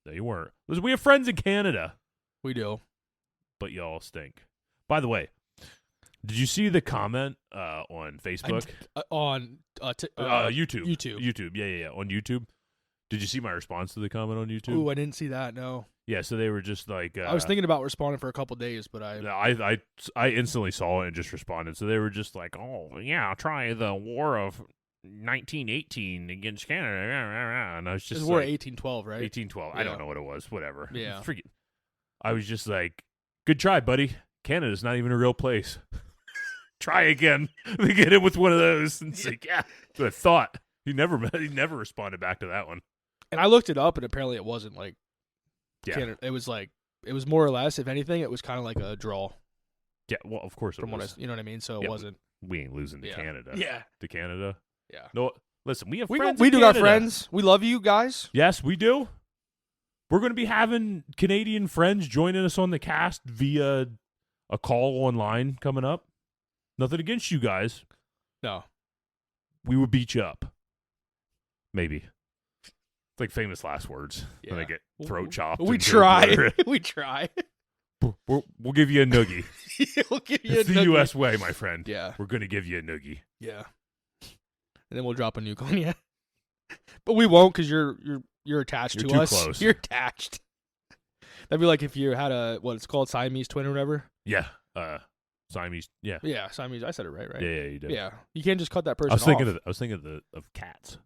B: No, you weren't. Listen, we have friends in Canada.
A: We do.
B: But y'all stink. By the way, did you see the comment on Facebook?
A: On
B: YouTube.
A: YouTube.
B: Yeah. On YouTube. Did you see my response to the comment on YouTube?
A: Ooh, I didn't see that, no.
B: Yeah, so they were just like...
A: I was thinking about responding for a couple days, but
B: I instantly saw it and just responded. So they were just like, oh, yeah, I'll try the war of 1918 against Canada. And I was just
A: it was war
B: like...
A: 1812, right?
B: 1812.
A: Yeah.
B: I don't know what it was. Whatever.
A: Yeah.
B: I was just like, good try, buddy. Canada's not even a real place. Try again. They get in with one of those. And it's like, yeah. That's what I thought. He never responded back to that one.
A: And I looked it up, and apparently it wasn't like
B: Yeah.
A: It was more or less, if anything, it was kind of like a draw.
B: Yeah, well, of course it
A: From
B: was.
A: you know what I mean? So
B: Yeah.
A: it wasn't.
B: We ain't losing to Canada.
A: Yeah.
B: To Canada?
A: Yeah.
B: No, listen, we have
A: We
B: friends
A: do
B: in
A: got
B: Canada.
A: friends. We love you guys.
B: Yes, we do. We're going to be having Canadian friends joining us on the cast via a call online coming up. Nothing against you guys.
A: No.
B: We would beat you up. Maybe. It's like famous last words when they get throat chopped.
A: We
B: and
A: try. We try.
B: We'll give you a noogie.
A: We'll give you
B: It's
A: a
B: the
A: noogie.
B: U.S. way, my friend.
A: Yeah.
B: We're going to give you a noogie.
A: Yeah. And then we'll drop a nuke on you. But we won't because you're attached
B: You're
A: to
B: too
A: us.
B: close.
A: You're attached. That'd be like if you had what it's called, Siamese twin or whatever.
B: Yeah. Siamese. Yeah.
A: Yeah, Siamese. I said it right?
B: Yeah, you did.
A: Yeah. You can't just cut that person
B: I was thinking
A: off.
B: of cats.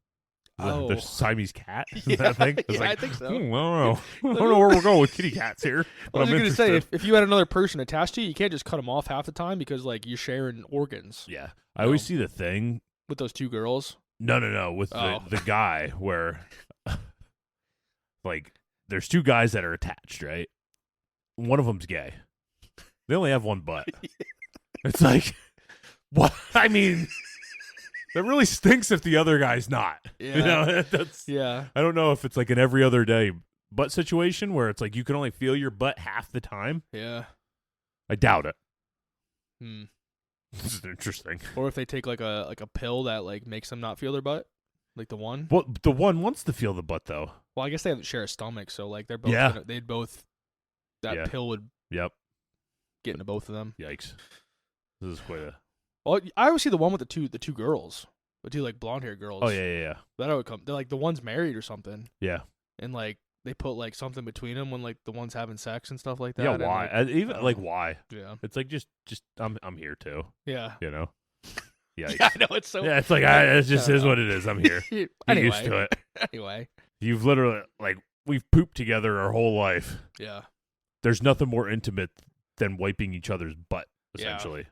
A: Oh.
B: The Siamese cat. Is
A: Yeah,
B: that thing? It's
A: yeah, I
B: like,
A: think so.
B: I don't know. I don't know where we're going with kitty cats here. But
A: I was
B: I'm
A: going to say,
B: interested.
A: if you had another person attached to you, you can't just cut them off half the time because, like, you're sharing organs.
B: Yeah. I always see the thing.
A: With those two girls.
B: No. With the guy where, like, there's two guys that are attached, right? One of them's gay. They only have one butt. It's like, what? I mean, that really stinks if the other guy's not.
A: Yeah.
B: You know, that's.
A: Yeah.
B: I don't know if it's like an every other day butt situation where it's like you can only feel your butt half the time.
A: Yeah.
B: I doubt it.
A: Hmm.
B: This is interesting.
A: Or if they take like a pill that like makes them not feel their butt, like the one.
B: Well, the one wants to feel the butt though.
A: Well, I guess they have to share a stomach, so like they're both.
B: Yeah.
A: They'd both. That pill would.
B: Yep.
A: Get into both of them.
B: Yikes. This is quite a.
A: Well, I always see the one with the two girls, the two like blonde haired girls.
B: Oh yeah.
A: That would come. They're like the one's married or something.
B: Yeah.
A: And like they put like something between them when like the one's having sex and stuff like that.
B: Yeah.
A: And,
B: Why?
A: like,
B: Even like why?
A: Yeah.
B: It's like just I'm here too.
A: Yeah.
B: You know. Yikes.
A: Yeah, I know it's so.
B: Yeah, it's like it just is what it is. I'm here.
A: Anyway.
B: Used to it.
A: Anyway.
B: You've literally like we've pooped together our whole life.
A: Yeah.
B: There's nothing more intimate than wiping each other's butt, essentially.
A: Yeah.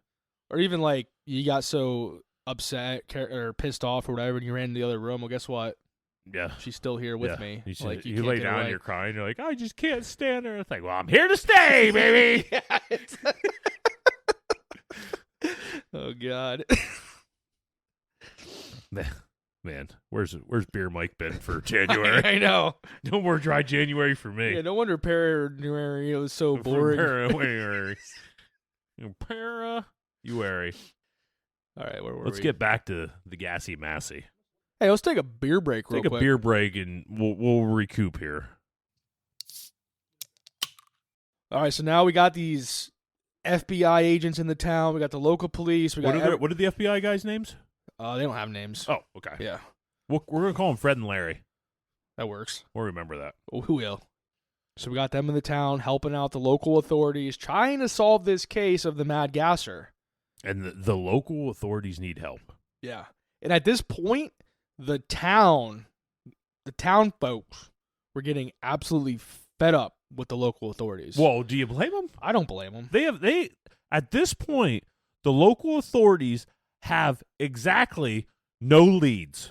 A: Or even like you got so upset or pissed off or whatever, and you ran in the other room. Well, guess what?
B: Yeah.
A: She's still here with me.
B: You,
A: you
B: lay down, and you're crying. You're like, I just can't stand her. It's like, well, I'm here to stay, baby.
A: Oh God.
B: Man, where's Beer Mike been for January?
A: I know.
B: No more dry January for me.
A: Yeah, no wonder January was so boring.
B: January.
A: All right, where were we?
B: Let's get back to the gassy massy.
A: Hey, let's take a beer break real quick.
B: Take a beer break and we'll recoup here.
A: All right, so now we got these FBI agents in the town. We got the local police. We got
B: what are the FBI guys' names?
A: They don't have names.
B: Oh, okay.
A: Yeah.
B: We're going to call them Fred and Larry.
A: That works.
B: We'll remember that.
A: Oh, who will? So we got them in the town helping out the local authorities, trying to solve this case of the mad gasser.
B: And the local authorities need help.
A: Yeah. And at this point, the town folks were getting absolutely fed up with the local authorities.
B: Whoa, do you blame them?
A: I don't blame them.
B: They at this point, the local authorities have exactly no leads.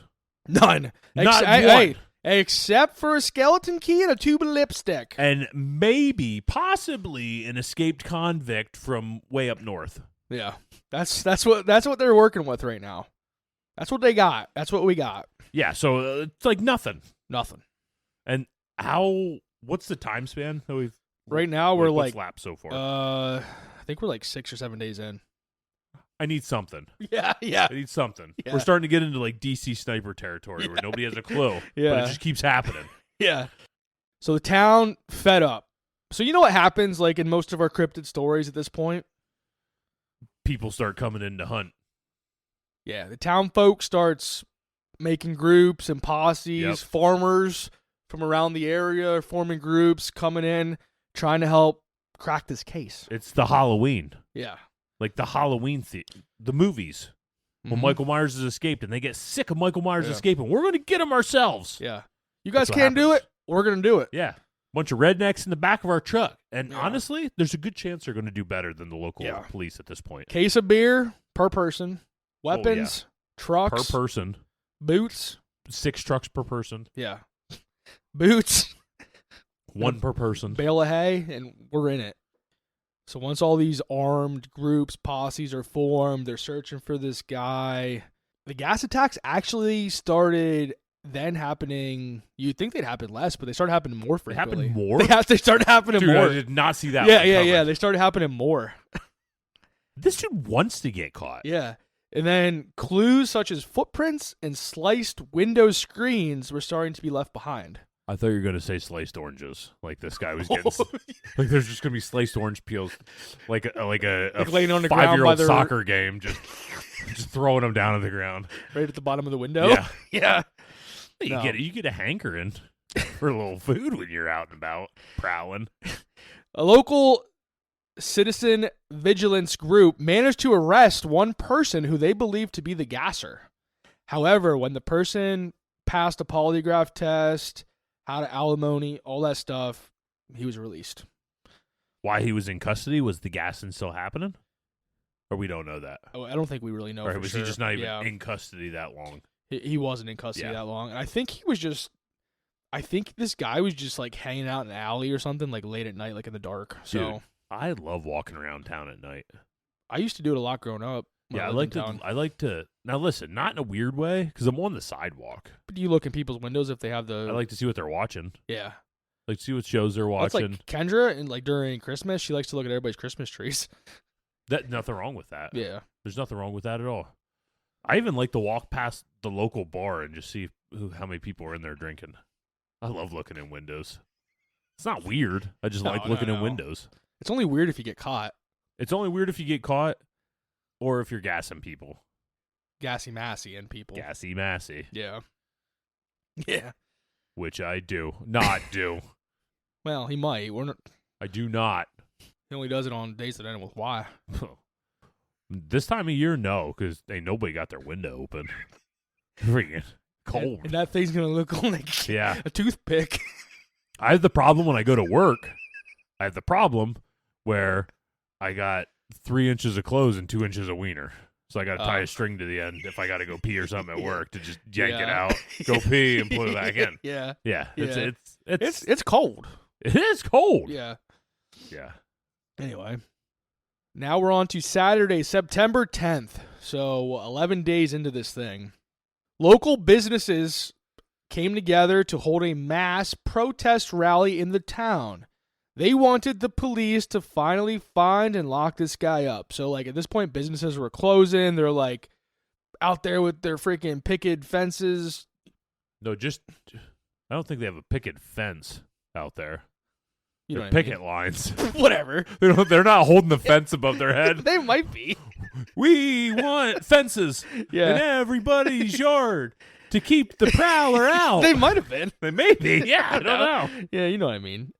A: None.
B: Not one.
A: Hey, except for a skeleton key and a tube of lipstick.
B: And maybe, possibly, an escaped convict from way up north.
A: Yeah. That's what they're working with right now. That's what they got. That's what we got.
B: Yeah, so it's like nothing.
A: Nothing.
B: And what's the time span that we've...
A: Right now, we're like...
B: lapsed so far?
A: I think we're like 6 or 7 days in.
B: I need something.
A: Yeah.
B: I need something.
A: Yeah.
B: We're starting to get into like DC sniper territory where nobody has a clue.
A: Yeah.
B: But it just keeps happening.
A: Yeah. So the town fed up. So you know what happens like in most of our cryptid stories at this point?
B: People start coming in to hunt.
A: Yeah. The town folk starts making groups and posses.
B: Yep.
A: Farmers from around the area are forming groups, coming in, trying to help crack this case.
B: It's the Halloween.
A: Yeah.
B: Like the Halloween, the movies. When Michael Myers has escaped and they get sick of Michael Myers escaping. We're going to get him ourselves.
A: Yeah. You guys can't do it. We're going to do it.
B: Yeah. Bunch of rednecks in the back of our truck. And honestly, there's a good chance they're going to do better than the local police at this point.
A: Case of beer per person. Weapons. Trucks.
B: Per person.
A: Boots.
B: 6 trucks per person.
A: Yeah. Boots.
B: 1 per person.
A: Bale of hay, and we're in it. So once all these armed groups, posses are formed, they're searching for this guy. The gas attacks actually started then happening. You'd think they'd happen less, but they started happening more frequently.
B: They happened more?
A: They started happening
B: Dude,
A: more.
B: I did not see that.
A: Yeah. They started happening more.
B: This dude wants to get caught.
A: Yeah. And then clues such as footprints and sliced window screens were starting to be left behind.
B: I thought you were going to say sliced oranges. Like this guy was getting... like there's just going to be sliced orange peels. Like a
A: laying on the ground
B: 5-year-old soccer game. Just throwing them down to the ground.
A: Right at the bottom of the window?
B: Yeah.
A: Yeah.
B: You get a hankering for a little food when you're out and about prowling.
A: A local citizen vigilance group managed to arrest one person who they believed to be the gasser. However, when the person passed a polygraph test, had alimony, all that stuff, he was released.
B: Why he was in custody? Was the gassing still happening? Or we don't know that?
A: Oh, I don't think we really know.
B: Or was he just not even
A: Yeah.
B: in custody that long?
A: He wasn't in custody that long. And I think this guy was just like hanging out in an alley or something, like late at night, like in the dark. So
B: Dude, I love walking around town at night.
A: I used to do it a lot growing up.
B: Yeah, I like to. Now listen, not in a weird way, because I'm on the sidewalk.
A: But do you look in people's windows if they have the?
B: I like to see what they're watching.
A: Yeah.
B: Like, see what shows they're
A: That's
B: watching.
A: like Kendra, and like during Christmas, she likes to look at everybody's Christmas trees.
B: Nothing wrong with that.
A: Yeah.
B: There's nothing wrong with that at all. I even like to walk past the local bar and just see how many people are in there drinking. I love looking in windows. It's not weird. I just like looking in windows.
A: It's only weird if you get caught.
B: It's only weird if you get caught or if you're gassing people.
A: Gassy-massy and people.
B: Gassy-massy.
A: Yeah. Yeah.
B: Which I do not do.
A: Well, he might.
B: I do not.
A: He only does it on days that end with Y.
B: This time of year, no, because ain't nobody got their window open. Freaking cold.
A: And that thing's going to look like a toothpick.
B: I have the problem when I go to work. I have the problem where I got 3 inches of clothes and 2 inches of wiener. So I got to tie a string to the end if I got to go pee or something at work to just yank it out, go pee, and put it back in.
A: Yeah.
B: Yeah.
A: It's cold.
B: It is cold.
A: Yeah.
B: Yeah.
A: Anyway, now we're on to Saturday, September 10th. So 11 days into this thing. Local businesses came together to hold a mass protest rally in the town. They wanted the police to finally find and lock this guy up. So, like, at this point, businesses were closing. They're, like, out there with their freaking picket fences.
B: No, I don't think they have a picket fence out there.
A: They're
B: picket lines.
A: Whatever.
B: They're not holding the fence above their head.
A: They might be.
B: We want fences in everybody's yard to keep the prowler out.
A: They might have been.
B: They may be. Yeah, I don't know.
A: Yeah, you know what I mean.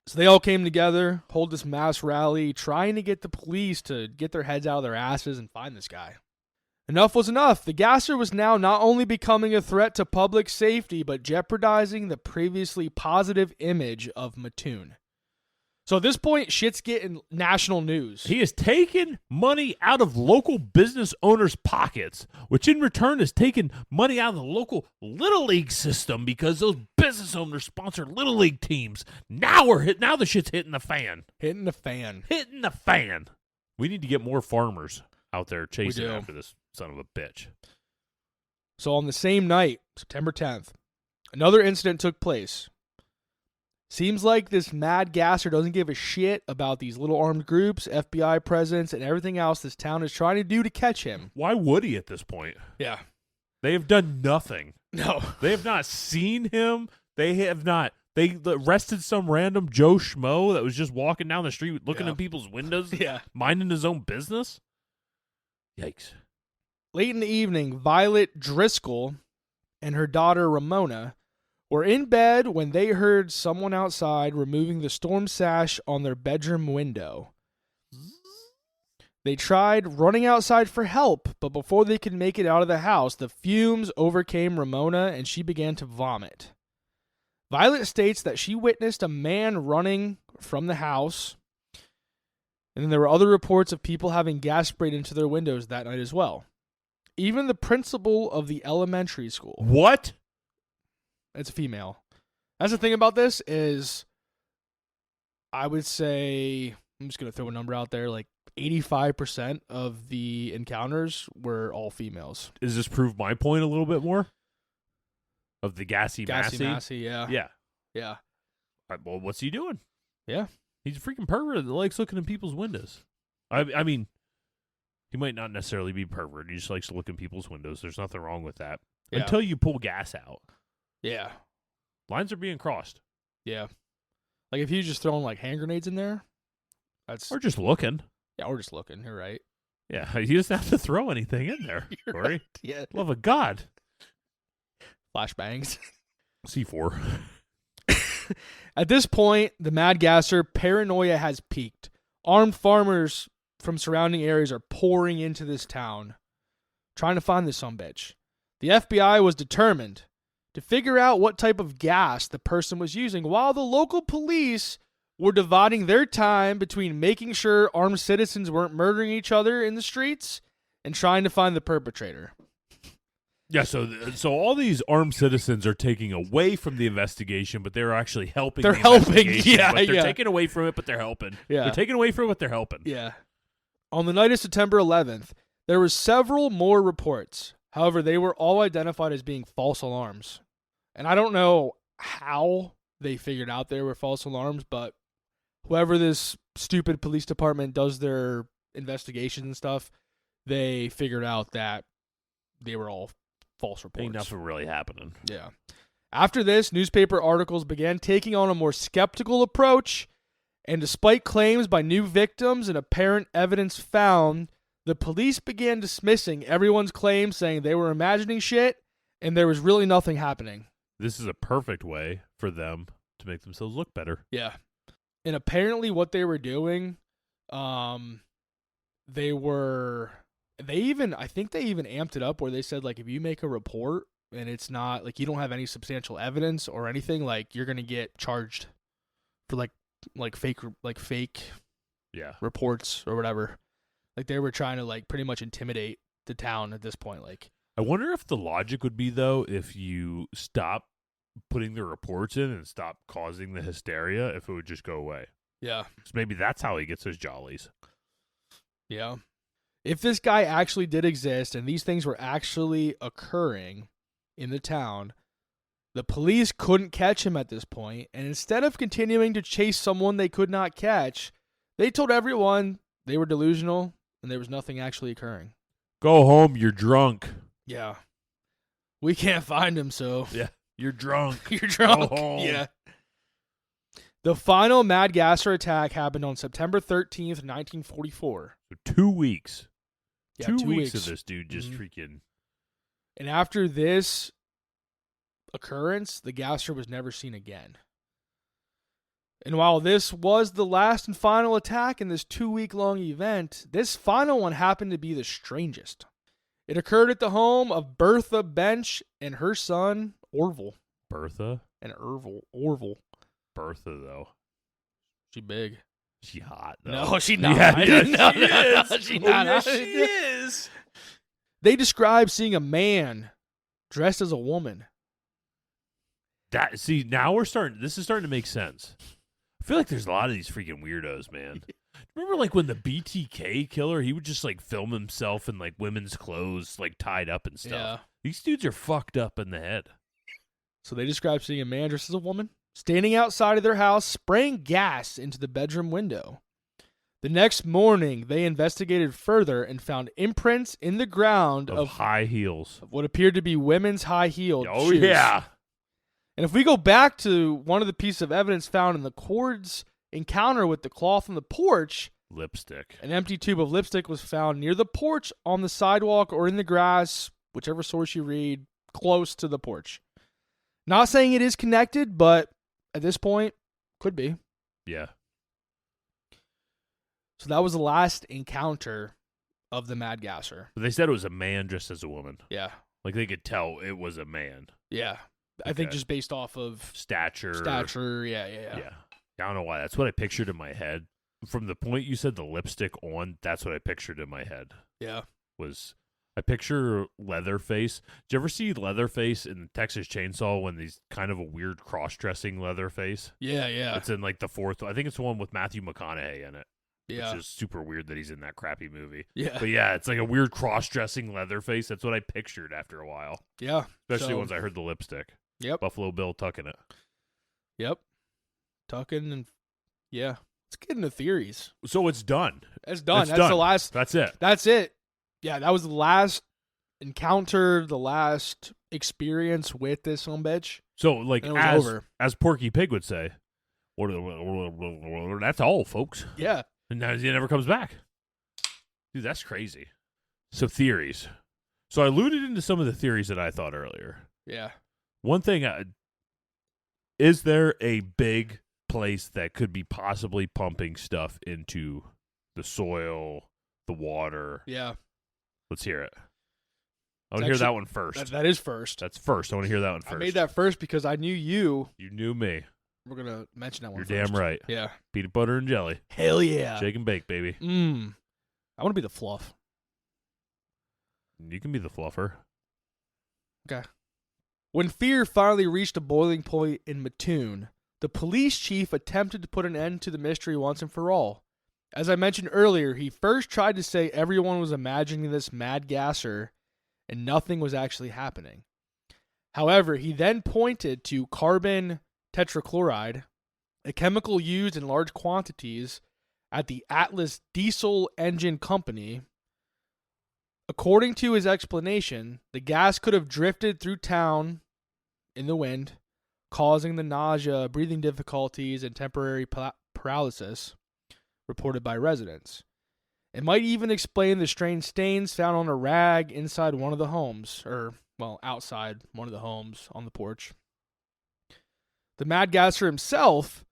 A: So they all came together, hold this mass rally, trying to get the police to get their heads out of their asses and find this guy. Enough was enough. The gasser was now not only becoming a threat to public safety, but jeopardizing the previously positive image of Mattoon. So at this point, shit's getting national news.
B: He is taking money out of local business owners' pockets, which in return is taking money out of the local Little League system because those business owners sponsor Little League teams. Now the shit's hitting the fan.
A: Hitting the fan.
B: Hitting the fan. We need to get more farmers out there chasing after this son of a bitch.
A: So on the same night, September 10th, another incident took place. Seems like this mad gasser doesn't give a shit about these little armed groups, FBI presence, and everything else this town is trying to do to catch him.
B: Why would he at this point?
A: Yeah.
B: They have done nothing.
A: No.
B: They have not seen him. They arrested some random Joe Schmo that was just walking down the street looking in people's windows, minding his own business. Yikes.
A: Late in the evening, Violet Driscoll and her daughter Ramona were in bed when they heard someone outside removing the storm sash on their bedroom window. They tried running outside for help, but before they could make it out of the house, the fumes overcame Ramona and she began to vomit. Violet states that she witnessed a man running from the house, and then there were other reports of people having gas sprayed into their windows that night as well. Even the principal of the elementary school.
B: What?
A: It's a female. That's the thing about this is, I would say, I'm just going to throw a number out there, like 85% of the encounters were all females.
B: Does this prove my point a little bit more? Of the gassy
A: massy, yeah.
B: Yeah.
A: Yeah.
B: Well, what's he doing?
A: Yeah.
B: He's a freaking pervert that likes looking in people's windows. I mean, he might not necessarily be pervert. He just likes to look in people's windows. There's nothing wrong with that.
A: Yeah.
B: Until you pull gas out.
A: Yeah.
B: Lines are being crossed.
A: Yeah. Like if you just throwing like hand grenades in there,
B: or just looking.
A: Yeah, or just looking. You're right.
B: Yeah, he doesn't have to throw anything in there. Corey.
A: Right. Yeah.
B: Love of God.
A: Flashbangs.
B: C4.
A: At this point, the mad gasser paranoia has peaked. Armed farmers from surrounding areas are pouring into this town, trying to find this sumbitch. The FBI was determined to figure out what type of gas the person was using, while the local police were dividing their time between making sure armed citizens weren't murdering each other in the streets and trying to find the perpetrator.
B: Yeah, so all these armed citizens are taking away from the investigation, but they're actually helping.
A: They're helping,
B: yeah. But they're taking away from it, but they're helping.
A: Yeah.
B: They're taking away from it, but they're helping.
A: Yeah. On the night of September 11th, there were several more reports. However, they were all identified as being false alarms. And I don't know how they figured out there were false alarms, but whoever this stupid police department does their investigations and stuff, they figured out that they were all false reports.
B: Ain't nothing really happening.
A: Yeah. After this, newspaper articles began taking on a more skeptical approach, and despite claims by new victims and apparent evidence found, the police began dismissing everyone's claims, saying they were imagining shit and there was really nothing happening.
B: This is a perfect way for them to make themselves look better.
A: Yeah. And apparently what they were doing, I think they even amped it up where they said, like, if you make a report and it's not, like, you don't have any substantial evidence or anything, like, you're going to get charged for, like fake reports or whatever. Like, they were trying to, like, pretty much intimidate the town at this point. Like,
B: I wonder if the logic would be, though, if you stop putting the reports in and stop causing the hysteria, if it would just go away.
A: Yeah.
B: So maybe that's how he gets his jollies.
A: Yeah. If this guy actually did exist and these things were actually occurring in the town, the police couldn't catch him at this point, and instead of continuing to chase someone they could not catch, they told everyone they were delusional and there was nothing actually occurring.
B: Go home, you're drunk.
A: Yeah. We can't find him, so...
B: Yeah, you're drunk.
A: You're drunk.
B: Go home.
A: Yeah. The final Mad Gasser attack happened on September 13th, 1944.
B: So 2 weeks.
A: Yeah,
B: 2
A: 2
B: weeks
A: weeks
B: of this dude just freaking...
A: And after this occurrence, the gasser was never seen again. And while this was the last and final attack in this 2-week-long event, this final one happened to be the strangest. It occurred at the home of Bertha Bench and her son, Orville.
B: Bertha?
A: And Orville.
B: Bertha, though.
A: She big.
B: She hot, though.
A: No, she not.
B: Yeah,
A: No,
B: she is.
A: She not.
B: Yes, she is.
A: They described seeing a man dressed as a woman.
B: Now this is starting to make sense. I feel like there's a lot of these freaking weirdos, man. Remember, like, when the BTK killer, he would just, like, film himself in, like, women's clothes, like, tied up and stuff.
A: Yeah.
B: These dudes are fucked up in the head.
A: So they described seeing a man dressed as a woman standing outside of their house, spraying gas into the bedroom window. The next morning, they investigated further and found imprints in the ground
B: of high heels.
A: Of what appeared to be women's high-heeled
B: Oh,
A: shoes.
B: yeah.
A: And if we go back to one of the pieces of evidence found in the Cord's encounter with the cloth on the porch,
B: lipstick.
A: An empty tube of lipstick was found near the porch, on the sidewalk, or in the grass, whichever source you read, close to the porch. Not saying it is connected, but at this point, could be.
B: Yeah.
A: So that was the last encounter of the Mad Gasser.
B: But they said it was a man dressed as a woman.
A: Yeah.
B: Like, they could tell it was a man.
A: Yeah. I think just based off of
B: stature.
A: Yeah.
B: I don't know why. That's what I pictured in my head. From the point you said the lipstick on, that's what I pictured in my head.
A: Yeah.
B: I picture Leatherface. Did you ever see Leatherface in Texas Chainsaw when he's kind of a weird cross-dressing Leatherface?
A: Yeah.
B: It's in, like, the fourth. I think it's the one with Matthew McConaughey in it.
A: Yeah.
B: Which is super weird that he's in that crappy movie.
A: Yeah.
B: But yeah, it's like a weird cross-dressing Leatherface. That's what I pictured after a while.
A: Yeah.
B: Especially once I heard the lipstick.
A: Yep.
B: Buffalo Bill tucking it.
A: Yep. Tucking and yeah. Let's get into theories.
B: So it's done.
A: It's done.
B: It's
A: That's
B: done.
A: the last.
B: That's it.
A: That's it. Yeah, that was the last encounter, the last experience with this bitch.
B: So, like,
A: and it was over.
B: As Porky Pig would say, that's all, folks.
A: Yeah.
B: And now he never comes back. Dude, that's crazy. So, theories. So, I alluded into some of the theories that I thought earlier.
A: Yeah.
B: One thing, is there a big place that could be possibly pumping stuff into the soil, the water?
A: Yeah.
B: Let's hear it. I want to hear that one first.
A: That is first.
B: That's first. I want to hear that one first.
A: I made that first because I knew you.
B: You knew me.
A: We're going to mention that one
B: You're
A: first.
B: damn right.
A: Yeah.
B: Peanut butter and jelly.
A: Hell yeah.
B: Shake and bake, baby.
A: I want to be the fluff.
B: You can be the fluffer.
A: Okay. When fear finally reached a boiling point in Mattoon, the police chief attempted to put an end to the mystery once and for all. As I mentioned earlier, he first tried to say everyone was imagining this mad gasser and nothing was actually happening. However, he then pointed to carbon tetrachloride, a chemical used in large quantities at the Atlas Diesel Engine Company. According to his explanation, the gas could have drifted through town in the wind, causing the nausea, breathing difficulties, and temporary paralysis reported by residents. It might even explain the strange stains found on a rag inside one of the homes, outside one of the homes on the porch. The mad gasser himself,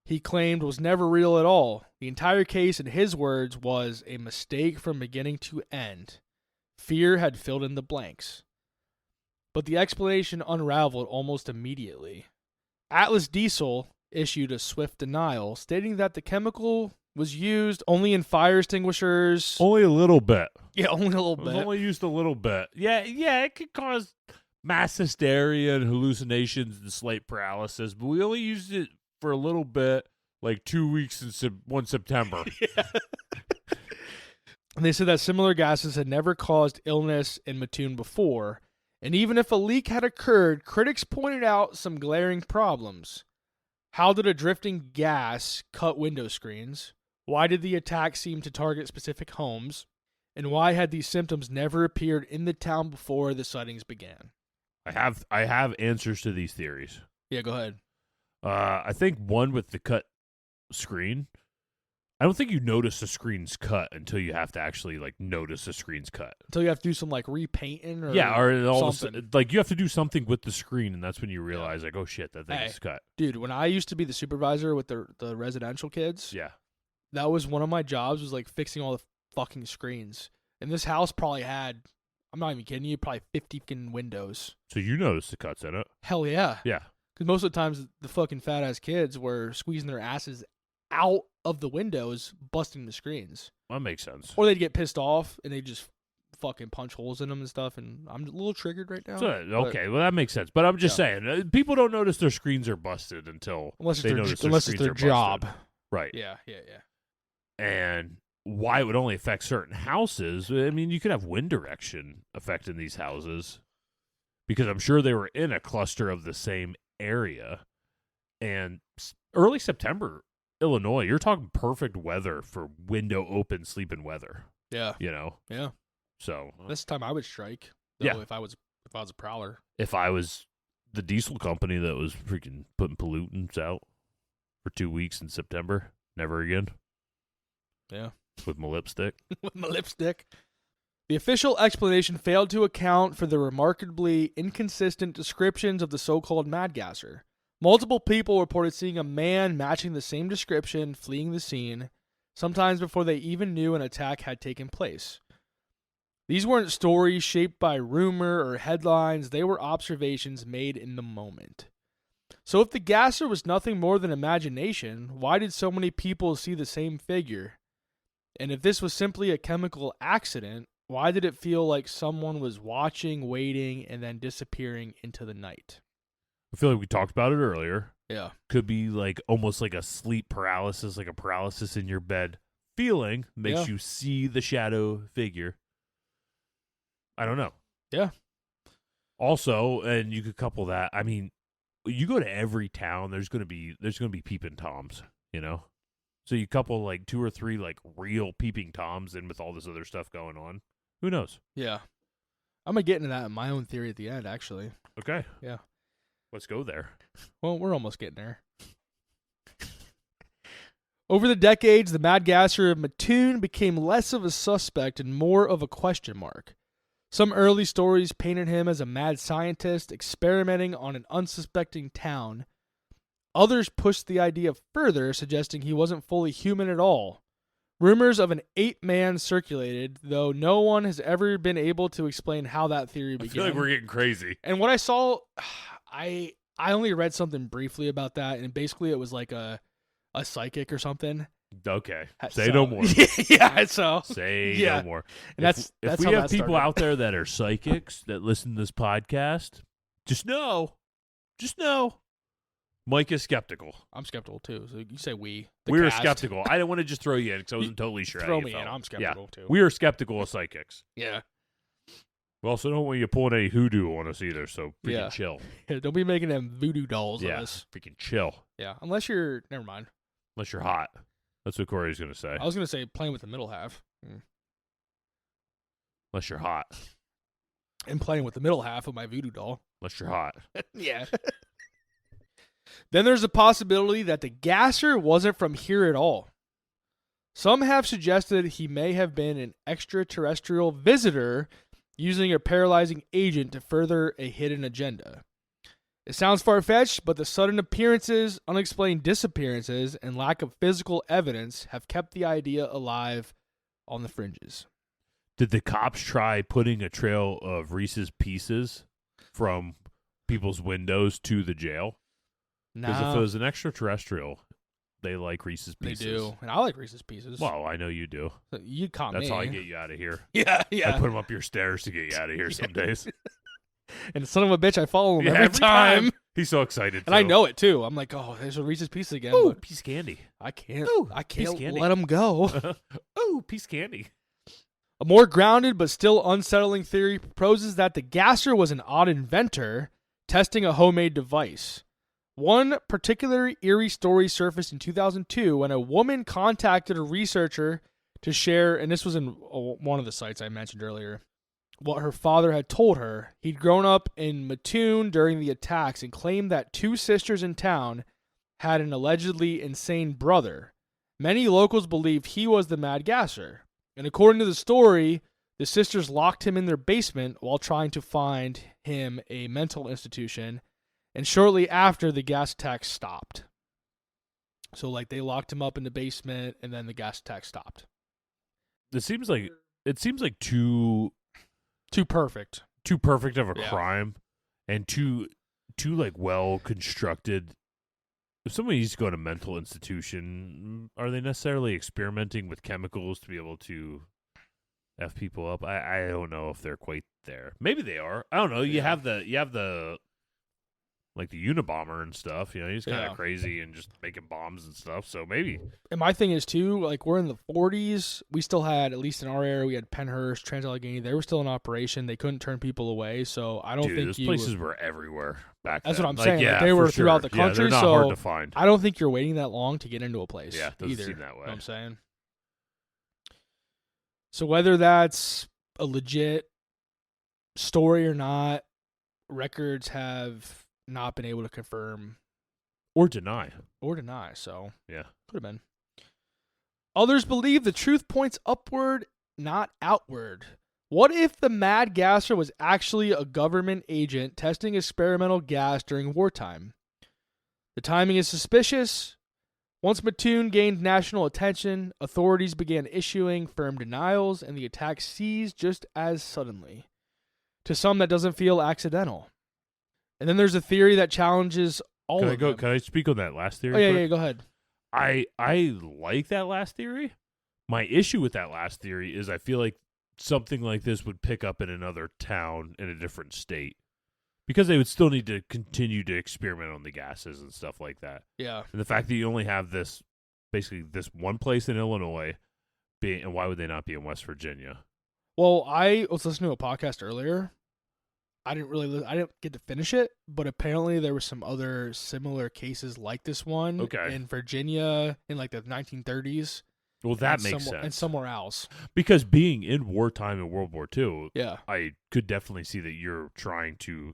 A: he claimed, was never real at all. The entire case, in his words, was a mistake from beginning to end. Fear had filled in the blanks. But the explanation unraveled almost immediately. Atlas Diesel issued a swift denial, stating that the chemical was used only in fire extinguishers.
B: Only a little bit.
A: Yeah, only a little
B: It
A: bit.
B: was only used a little bit. Yeah, it could cause mass hysteria and hallucinations and slight paralysis, but we only used it for a little bit, like 2 weeks in 1 September.
A: Yeah. And they said that similar gases had never caused illness in Mattoon before, and even if a leak had occurred, critics pointed out some glaring problems. How did a drifting gas cut window screens? Why did the attack seem to target specific homes? And why had these symptoms never appeared in the town before the sightings began?
B: I have answers to these theories.
A: Yeah, go ahead.
B: I think one with the cut screen. I don't think you notice the screen's cut until you have to actually notice the screen's cut.
A: Until you have to do some repainting or
B: or all
A: something.
B: you have to do something with the screen, and that's when you realize oh shit, that thing is cut.
A: Dude, when I used to be the supervisor with the residential kids,
B: Yeah.
A: that was one of my jobs, was fixing all the fucking screens. And this house probably had, I'm not even kidding you, probably 50 fucking windows.
B: So you noticed the cuts in it?
A: Hell yeah.
B: Yeah.
A: Because most of the times the fucking fat ass kids were squeezing their asses out of the windows, busting the screens.
B: That makes sense.
A: Or they'd get pissed off and they'd just fucking punch holes in them and stuff. And I'm a little triggered right now.
B: Okay, well that makes sense. But I'm just saying, people don't notice their screens are busted until
A: unless
B: they notice their
A: it's
B: screens
A: their
B: are
A: job.
B: busted. Right.
A: Yeah.
B: And why it would only affect certain houses, I mean, you could have wind direction affecting these houses, because I'm sure they were in a cluster of the same area. And early September, Illinois, you're talking perfect weather for window open sleeping weather.
A: Yeah. Yeah.
B: So
A: this time I would strike. Though,
B: yeah.
A: If I was a prowler.
B: If I was the diesel company that was freaking putting pollutants out for 2 weeks in September, never again.
A: Yeah.
B: With my lipstick.
A: With my lipstick. The official explanation failed to account for the remarkably inconsistent descriptions of the so-called mad gasser. Multiple people reported seeing a man matching the same description fleeing the scene, sometimes before they even knew an attack had taken place. These weren't stories shaped by rumor or headlines, they were observations made in the moment. So if the gasser was nothing more than imagination, why did so many people see the same figure? And if this was simply a chemical accident, why did it feel like someone was watching, waiting, and then disappearing into the night?
B: I feel like we talked about it earlier.
A: Yeah.
B: Could be almost like a sleep paralysis, like a paralysis in your bed feeling makes you see the shadow figure. I don't know.
A: Yeah.
B: Also, and you could couple that. I mean, you go to every town, there's gonna be peeping toms, So you couple 2 or 3 real peeping toms in with all this other stuff going on. Who knows?
A: Yeah. I'm gonna get into that in my own theory at the end, actually.
B: Okay.
A: Yeah.
B: Let's go there.
A: Well, we're almost getting there. Over the decades, the mad gasser of Mattoon became less of a suspect and more of a question mark. Some early stories painted him as a mad scientist experimenting on an unsuspecting town. Others pushed the idea further, suggesting he wasn't fully human at all. Rumors of an ape-man circulated, though no one has ever been able to explain how that theory began.
B: I feel like we're getting crazy.
A: And what I saw, I only read something briefly about that, and basically it was like a psychic or something.
B: Okay. Say no more.
A: Yeah, so.
B: Say no more.
A: And that's
B: if
A: how
B: we have
A: that
B: people
A: started.
B: out there that are psychics that listen to this podcast, just know, Mike is skeptical.
A: I'm skeptical too. So you say we.
B: We're skeptical. I didn't want to just throw you in because I wasn't totally sure.
A: Throw
B: how you
A: me in.
B: felt.
A: I'm skeptical too.
B: We are skeptical of psychics.
A: Yeah.
B: We also don't want you pulling any hoodoo on us either, so freaking chill.
A: Don't be making them voodoo dolls on us.
B: Freaking chill.
A: Yeah, unless you're... Never mind.
B: Unless you're hot. That's what Corey's going to say.
A: I was going to say playing with the middle half.
B: Unless you're hot.
A: And playing with the middle half of my voodoo doll.
B: Unless you're hot.
A: Yeah. Then there's a possibility that the gasser wasn't from here at all. Some have suggested he may have been an extraterrestrial visitor using a paralyzing agent to further a hidden agenda. It sounds far-fetched, but the sudden appearances, unexplained disappearances, and lack of physical evidence have kept the idea alive on the fringes.
B: Did the cops try putting a trail of Reese's Pieces from people's windows to the jail? Because if it was an extraterrestrial, they like Reese's Pieces.
A: They do, and I like Reese's Pieces.
B: Well, I know you do.
A: You caught me.
B: That's how I get you out of here.
A: Yeah.
B: I put them up your stairs to get you out of here some days.
A: And son of a bitch, I follow him every time.
B: He's so excited.
A: And I know it too. I'm like, oh, there's a Reese's Pieces again.
B: Oh, piece of candy.
A: I can't.
B: Ooh,
A: I can't let him go.
B: Oh, piece of candy.
A: A more grounded but still unsettling theory proposes that the gasser was an odd inventor testing a homemade device. One particularly eerie story surfaced in 2002 when a woman contacted a researcher to share, and this was in one of the sites I mentioned earlier, what her father had told her. He'd grown up in Mattoon during the attacks and claimed that two sisters in town had an allegedly insane brother. Many locals believed he was the mad gasser. And according to the story, the sisters locked him in their basement while trying to find him a mental institution. And shortly after, the gas attack stopped. So, like, they locked him up in the basement, and then the gas attack stopped.
B: It seems like too
A: perfect.
B: Too perfect of a crime, and too like well constructed. If somebody needs to go to a mental institution, are they necessarily experimenting with chemicals to be able to F people up? I don't know if they're quite there. Maybe they are. I don't know. You have the like the Unabomber and stuff, he's kind of crazy and just making bombs and stuff, so maybe.
A: And my thing is, too, like, we're in the 40s. We still had, at least in our area, we had Penhurst, Trans-Allegheny. They were still in operation. They couldn't turn people away, so I don't think
B: those places were everywhere back then.
A: That's what I'm saying. Like, they were throughout the country,
B: they're not
A: so
B: hard to find.
A: I don't think you're waiting that long to get into a place.
B: Yeah, it doesn't seem that way.
A: You know what I'm saying? So whether that's a legit story or not, records have not been able to confirm
B: or deny.
A: So
B: yeah,
A: could have been. Others believe the truth points upward, not outward. What if the mad gasser was actually a government agent testing experimental gas during wartime? The timing is suspicious. Once Mattoon gained national attention, authorities began issuing firm denials, and the attack ceased just as suddenly. To some, that doesn't feel accidental. And then there's a theory that challenges all of them.
B: Can I speak on that last theory?
A: Oh, yeah, go ahead.
B: I like that last theory. My issue with that last theory is I feel like something like this would pick up in another town in a different state. Because they would still need to continue to experiment on the gases and stuff like that.
A: Yeah.
B: And the fact that you only have this one place in Illinois, and why would they not be in West Virginia?
A: Well, I was listening to a podcast earlier. I didn't get to finish it, but apparently there were some other similar cases like this one in Virginia in like the 1930s.
B: Well, that makes sense.
A: And somewhere else.
B: Because being in wartime in World War II,
A: yeah,
B: I could definitely see that you're trying to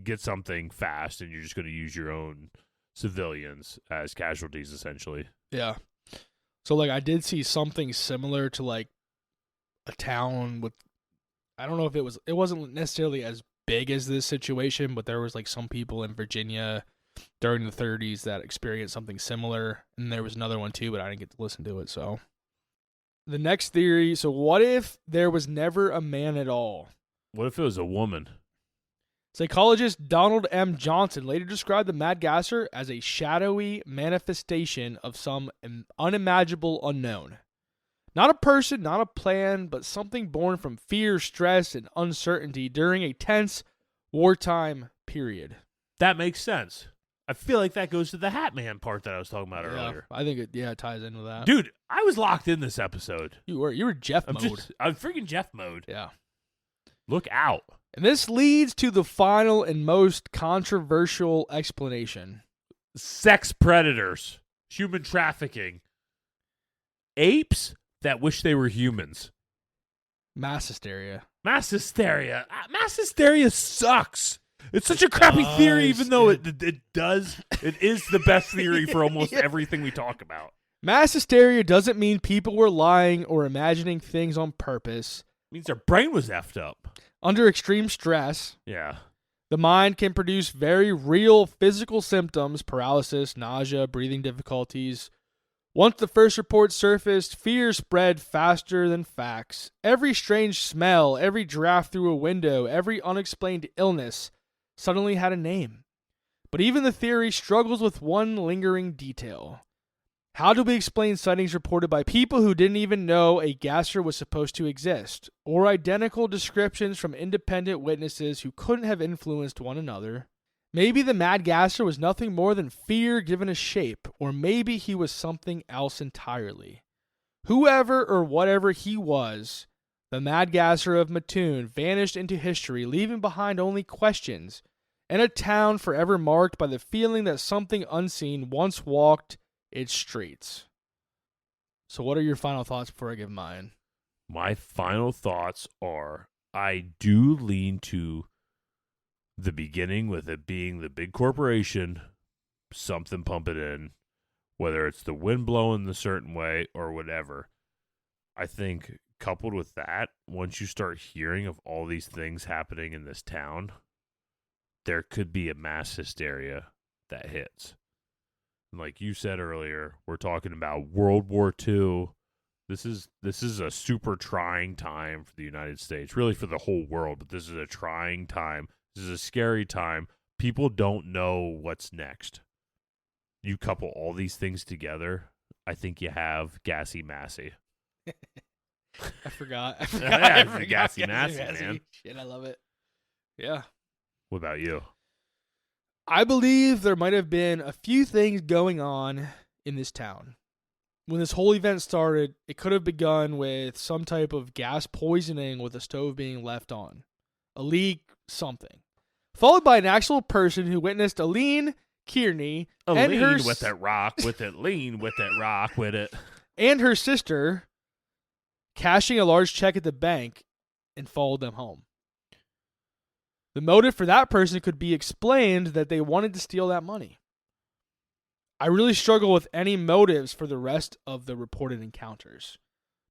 B: get something fast and you're just going to use your own civilians as casualties, essentially.
A: Yeah. So, like, I did see something similar to, like, a town with, I don't know if it wasn't necessarily as big as this situation, but there was, like, some people in Virginia during the 30s that experienced something similar, and there was another one, too, but I didn't get to listen to it, so. The next theory, so what if there was never a man at all?
B: What if it was a woman?
A: Psychologist Donald M. Johnson later described the mad gasser as a shadowy manifestation of some unimaginable unknown. Not a person, not a plan, but something born from fear, stress, and uncertainty during a tense wartime period.
B: That makes sense. I feel like that goes to the Hat Man part that I was talking about earlier.
A: I think it ties in with that.
B: Dude, I was locked in this episode.
A: You were Jeff mode.
B: I'm freaking Jeff mode.
A: Yeah.
B: Look out.
A: And this leads to the final and most controversial explanation.
B: Sex predators. Human trafficking. Apes that wish they were humans.
A: Mass hysteria.
B: Mass hysteria. Mass hysteria sucks. It's such a crappy theory, even though it does. It is the best theory for almost everything we talk about.
A: Mass hysteria doesn't mean people were lying or imagining things on purpose.
B: It means their brain was effed up.
A: Under extreme stress,
B: Yeah.
A: the mind can produce very real physical symptoms, paralysis, nausea, breathing difficulties. Once the first report surfaced, fear spread faster than facts. Every strange smell, every draft through a window, every unexplained illness suddenly had a name. But even the theory struggles with one lingering detail. How do we explain sightings reported by people who didn't even know a gasser was supposed to exist, or identical descriptions from independent witnesses who couldn't have influenced one another? Maybe the mad gasser was nothing more than fear given a shape, or maybe he was something else entirely. Whoever or whatever he was, the mad gasser of Mattoon vanished into history, leaving behind only questions, and a town forever marked by the feeling that something unseen once walked its streets. So what are your final thoughts before I give mine?
B: My final thoughts are I do lean to the beginning with it being the big corporation, something pump it in, whether it's the wind blowing the certain way or whatever. I think coupled with that, once you start hearing of all these things happening in this town, there could be a mass hysteria that hits. And like you said earlier, we're talking about World War II. This is a super trying time for the United States, really for the whole world, but this is a trying time. This is a scary time. People don't know what's next. You couple all these things together, I think you have gassy massy.
A: I forgot.
B: Gassy massy, man.
A: Shit, I love it. Yeah.
B: What about you?
A: I believe there might have been a few things going on in this town. When this whole event started, it could have begun with some type of gas poisoning with the stove being left on. A leak, something. Followed by an actual person who witnessed Aline Kearney and
B: lean
A: her
B: with that rock with it, lean with that rock with it.
A: And her sister cashing a large check at the bank and followed them home. The motive for that person could be explained that they wanted to steal that money. I really struggle with any motives for the rest of the reported encounters.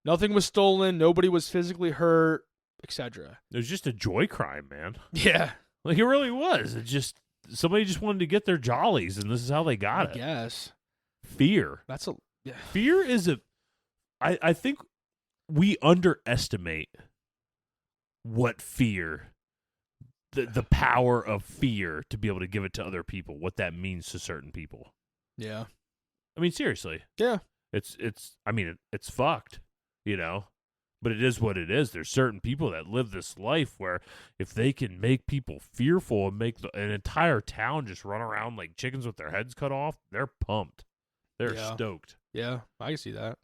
A: Nothing was stolen, nobody was physically hurt, etc.
B: It was just a joy crime, man.
A: Yeah.
B: Like, it really was. It just, somebody just wanted to get their jollies, and this is how they got it.
A: I guess.
B: Fear.
A: Yeah.
B: Fear is I think we underestimate what fear, the power of fear to be able to give it to other people, what that means to certain people.
A: Yeah.
B: I mean, seriously.
A: Yeah.
B: It's fucked, you know? But it is what it is. There's certain people that live this life where if they can make people fearful and make an entire town just run around like chickens with their heads cut off, they're pumped. They're stoked.
A: Yeah, I can see that.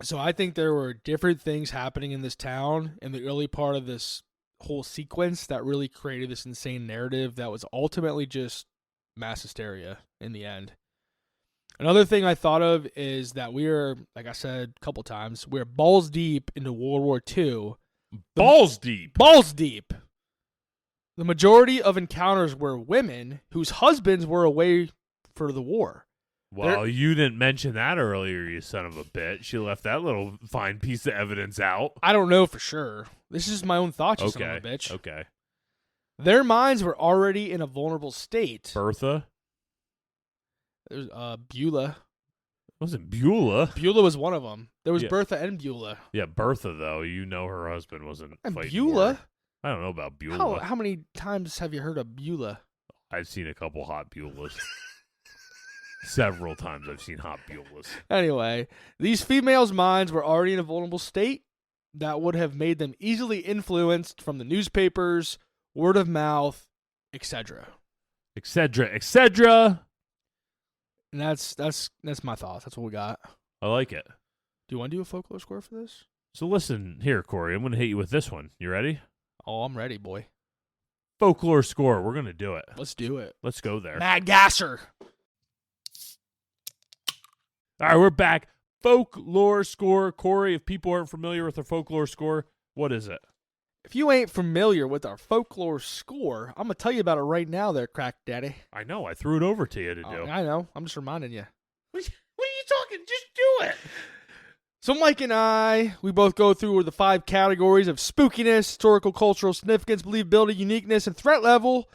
A: So I think there were different things happening in this town in the early part of this whole sequence that really created this insane narrative that was ultimately just mass hysteria in the end. Another thing I thought of is that we are, like I said a couple times, we're balls deep into World War II.
B: Balls deep.
A: Balls deep. The majority of encounters were women whose husbands were away for the war.
B: Well, you didn't mention that earlier, you son of a bitch. You left that little fine piece of evidence out.
A: I don't know for sure. This is just my own thoughts, you son of a bitch.
B: Okay.
A: Their minds were already in a vulnerable state.
B: Bertha?
A: There's Beulah.
B: Wasn't Beulah?
A: Beulah was one of them. There was
B: Yeah.
A: Bertha and Beulah.
B: Yeah, Bertha, though. You know her husband wasn't
A: And
B: fighting
A: Beulah?
B: war. I don't know about Beulah.
A: How many times have you heard of Beulah?
B: I've seen a couple hot Beulahs. Several times I've seen hot Beulahs.
A: Anyway, these females' minds were already in a vulnerable state that would have made them easily influenced from the newspapers, word of mouth, etc.
B: Etc. Etc.
A: And that's my thoughts. That's what we got.
B: I like it.
A: Do you want to do a folklore score for this?
B: So listen here, Corey. I'm going to hit you with this one. You ready?
A: Oh, I'm ready, boy.
B: Folklore score. We're going to do it.
A: Let's do it.
B: Let's go there.
A: Mad Gasser.
B: All right, we're back. Folklore score. Corey, if people aren't familiar with our folklore score, what is it?
A: If you ain't familiar with our folklore score, I'm going to tell you about it right now there, Crack Daddy.
B: I know. I threw it over to you to do.
A: I know. I'm just reminding you.
B: What are you talking? Just do it.
A: So Mike and I, we both go through the 5 categories of spookiness, historical, cultural significance, believability, uniqueness, and threat level.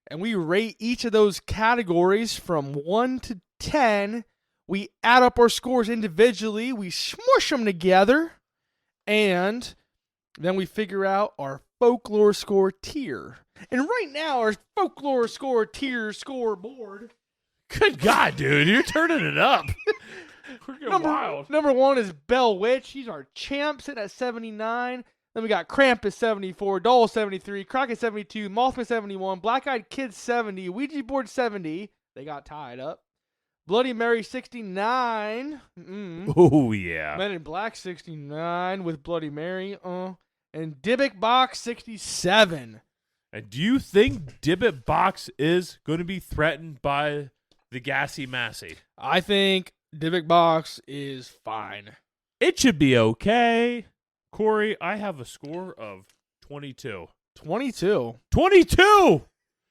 A: And we rate each of those categories from 1 to 10. We add up our scores individually. We smush them together. And then we figure out our folklore score tier. And right now, our folklore score tier scoreboard.
B: Good God, dude. You're turning it up. We're getting wild.
A: Number 1 is Bell Witch. He's our champ, sitting at 79. Then we got Krampus 74, Doll 73, Crockett 72, Mothman 71, Black Eyed Kids 70, Ouija Board 70. They got tied up. Bloody Mary 69.
B: Oh, yeah.
A: Men in Black 69 with Bloody Mary. And Dybbuk Box 67.
B: And do you think Dybbuk Box is going to be threatened by the Gassy Massey?
A: I think Dybbuk Box is fine.
B: It should be okay. Corey, I have a score of 22.
A: 22?
B: 22!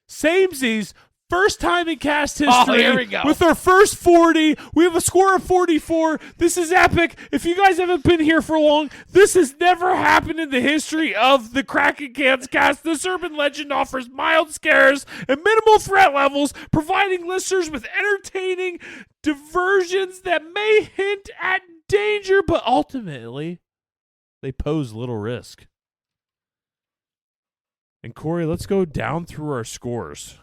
B: Samesies. First time in cast history.
A: Here we go.
B: With our first 40, we have a score of 44. This is epic. If you guys haven't been here for long, this has never happened in the history of the Cracking Cans cast. This urban legend offers mild scares and minimal threat levels, providing listeners with entertaining diversions that may hint at danger, but ultimately, they pose little risk. And Corey, let's go down through our scores.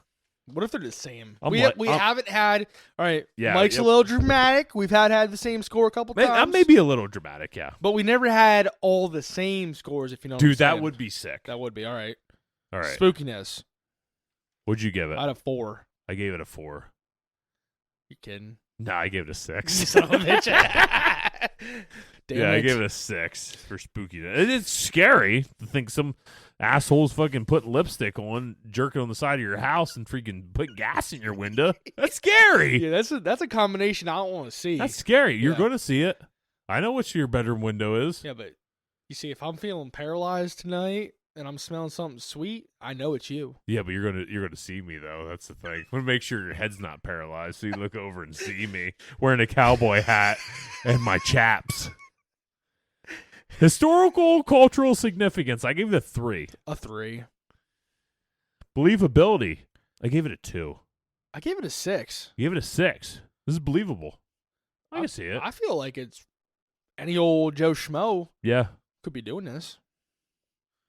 A: What if they're the same?
B: I'm
A: We haven't had. All right.
B: Yeah,
A: Mike's a little dramatic. We've had the same score a couple times.
B: That may be a little dramatic, yeah.
A: But we never had all the same scores, if you know what I'm
B: Dude,
A: saying.
B: that would be sick.
A: That would be. All right.
B: All right.
A: Spookiness.
B: What'd you give it?
A: Out of 4.
B: I gave it a 4.
A: You kidding?
B: Nah, I gave it a 6.
A: You son of a bitch. Damn
B: yeah,
A: it.
B: I gave it a 6 for spookiness. It's scary to think some assholes fucking putting lipstick on, jerking on the side of your house, and freaking put gas in your window. That's scary.
A: Yeah, that's a combination I don't want to see.
B: That's scary. You're
A: Yeah.
B: going to see it. I know what your bedroom window is.
A: Yeah, but you see, if I'm feeling paralyzed tonight and I'm smelling something sweet, I know it's you.
B: Yeah, but you're gonna see me though. That's the thing. I want to make sure your head's not paralyzed, so you look over and see me wearing a cowboy hat and my chaps. Historical, cultural significance. I gave it a 3.
A: A 3.
B: Believability. I gave it a 2.
A: I gave it a 6.
B: You gave it a 6. This is believable. I can see it.
A: I feel like it's any old Joe Schmo
B: Yeah.
A: could be doing this.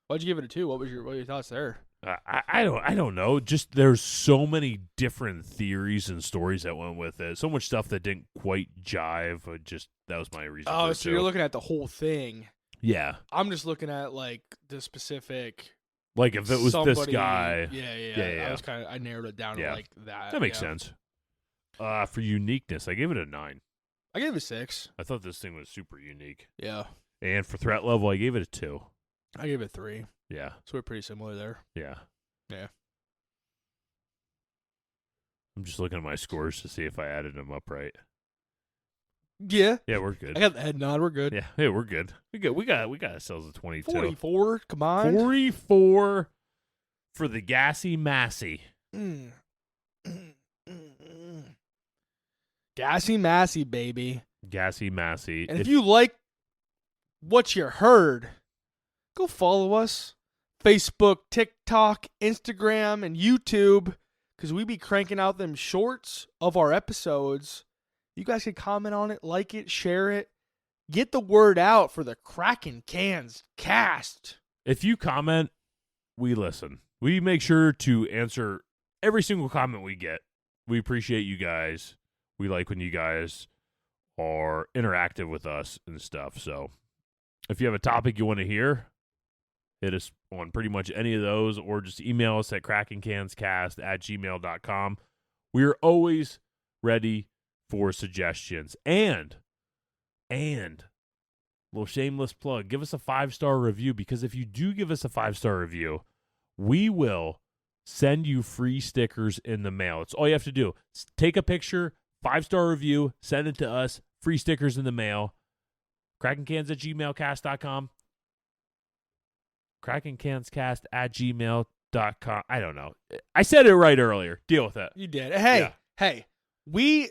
A: Why'd you give it a 2? What were your thoughts there?
B: I don't know. Just there's so many different theories and stories that went with it. So much stuff that didn't quite jive. That was my reason.
A: Oh,
B: for it
A: so
B: too.
A: you're looking at the whole thing.
B: Yeah.
A: I'm just looking at like the specific.
B: Like if it was this
A: somebody-
B: guy.
A: Yeah. I narrowed it down to like that.
B: That makes sense. For uniqueness, I gave it a 9.
A: I gave it a 6.
B: I thought this thing was super unique.
A: Yeah.
B: And for threat level, I gave it a 2.
A: I gave it 3.
B: Yeah.
A: So we're pretty similar there.
B: Yeah.
A: Yeah.
B: I'm just looking at my scores to see if I added them up right.
A: Yeah.
B: Yeah, we're good.
A: I got the head nod. We're good.
B: Yeah, we're good. We got ourselves a 22.
A: 44 combined.
B: 44 for the Gassy Massey.
A: Gassy Massey, baby.
B: Gassy Massey.
A: And if you like what you heard, go follow us. Facebook, TikTok, Instagram, and YouTube, because we be cranking out them shorts of our episodes. You guys can comment on it, like it, share it. Get the word out for the Cracking Cans cast.
B: If you comment, we listen. We make sure to answer every single comment we get. We appreciate you guys. We like when you guys are interactive with us and stuff. So if you have a topic you want to hear, hit us on pretty much any of those, or just email us at crackingcanscast@gmail.com. We are always ready for suggestions. And little shameless plug. Give us a 5-star review, because if you do give us a 5-star review, we will send you free stickers in the mail. It's all you have to do. Take a picture, 5-star review, send it to us, free stickers in the mail. KrakenCans@gmailcast.com. KrakenCansCast@gmail.com. I don't know. I said it right earlier. Deal with it.
A: You did. Hey, we,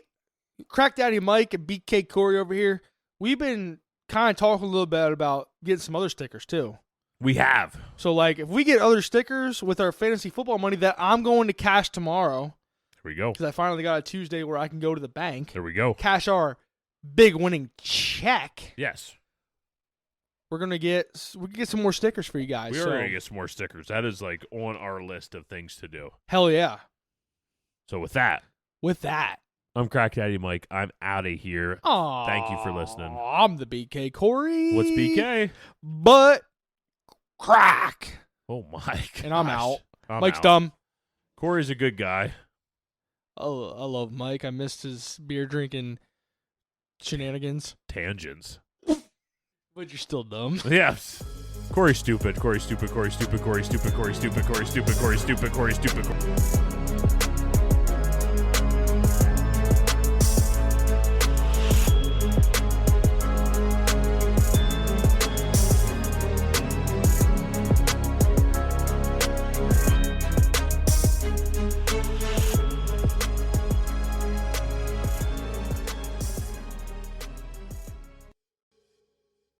A: Crack Daddy Mike and BK Corey over here, we've been kind of talking a little bit about getting some other stickers too.
B: We have.
A: So, like, if we get other stickers with our fantasy football money that I'm going to cash tomorrow.
B: There we go.
A: Because I finally got a Tuesday where I can go to the bank.
B: There we go.
A: Cash our big winning check.
B: Yes.
A: We can get some more stickers for you guys.
B: We are going to get some more stickers. That is, like, on our list of things to do.
A: Hell yeah.
B: So, with that. I'm Crack Daddy Mike. I'm out of here.
A: Aww,
B: thank you for listening.
A: I'm the BK Corey.
B: What's BK?
A: But crack.
B: Oh, Mike.
A: And I'm out.
B: Mike's
A: dumb.
B: Corey's a good guy.
A: Oh, I love Mike. I missed his beer drinking shenanigans.
B: Tangents.
A: But you're still dumb.
B: Yes. Corey's stupid. Corey's stupid. Corey's stupid. Corey's stupid. Corey's stupid. Corey's stupid. Corey's stupid. Corey's stupid. Corey's stupid.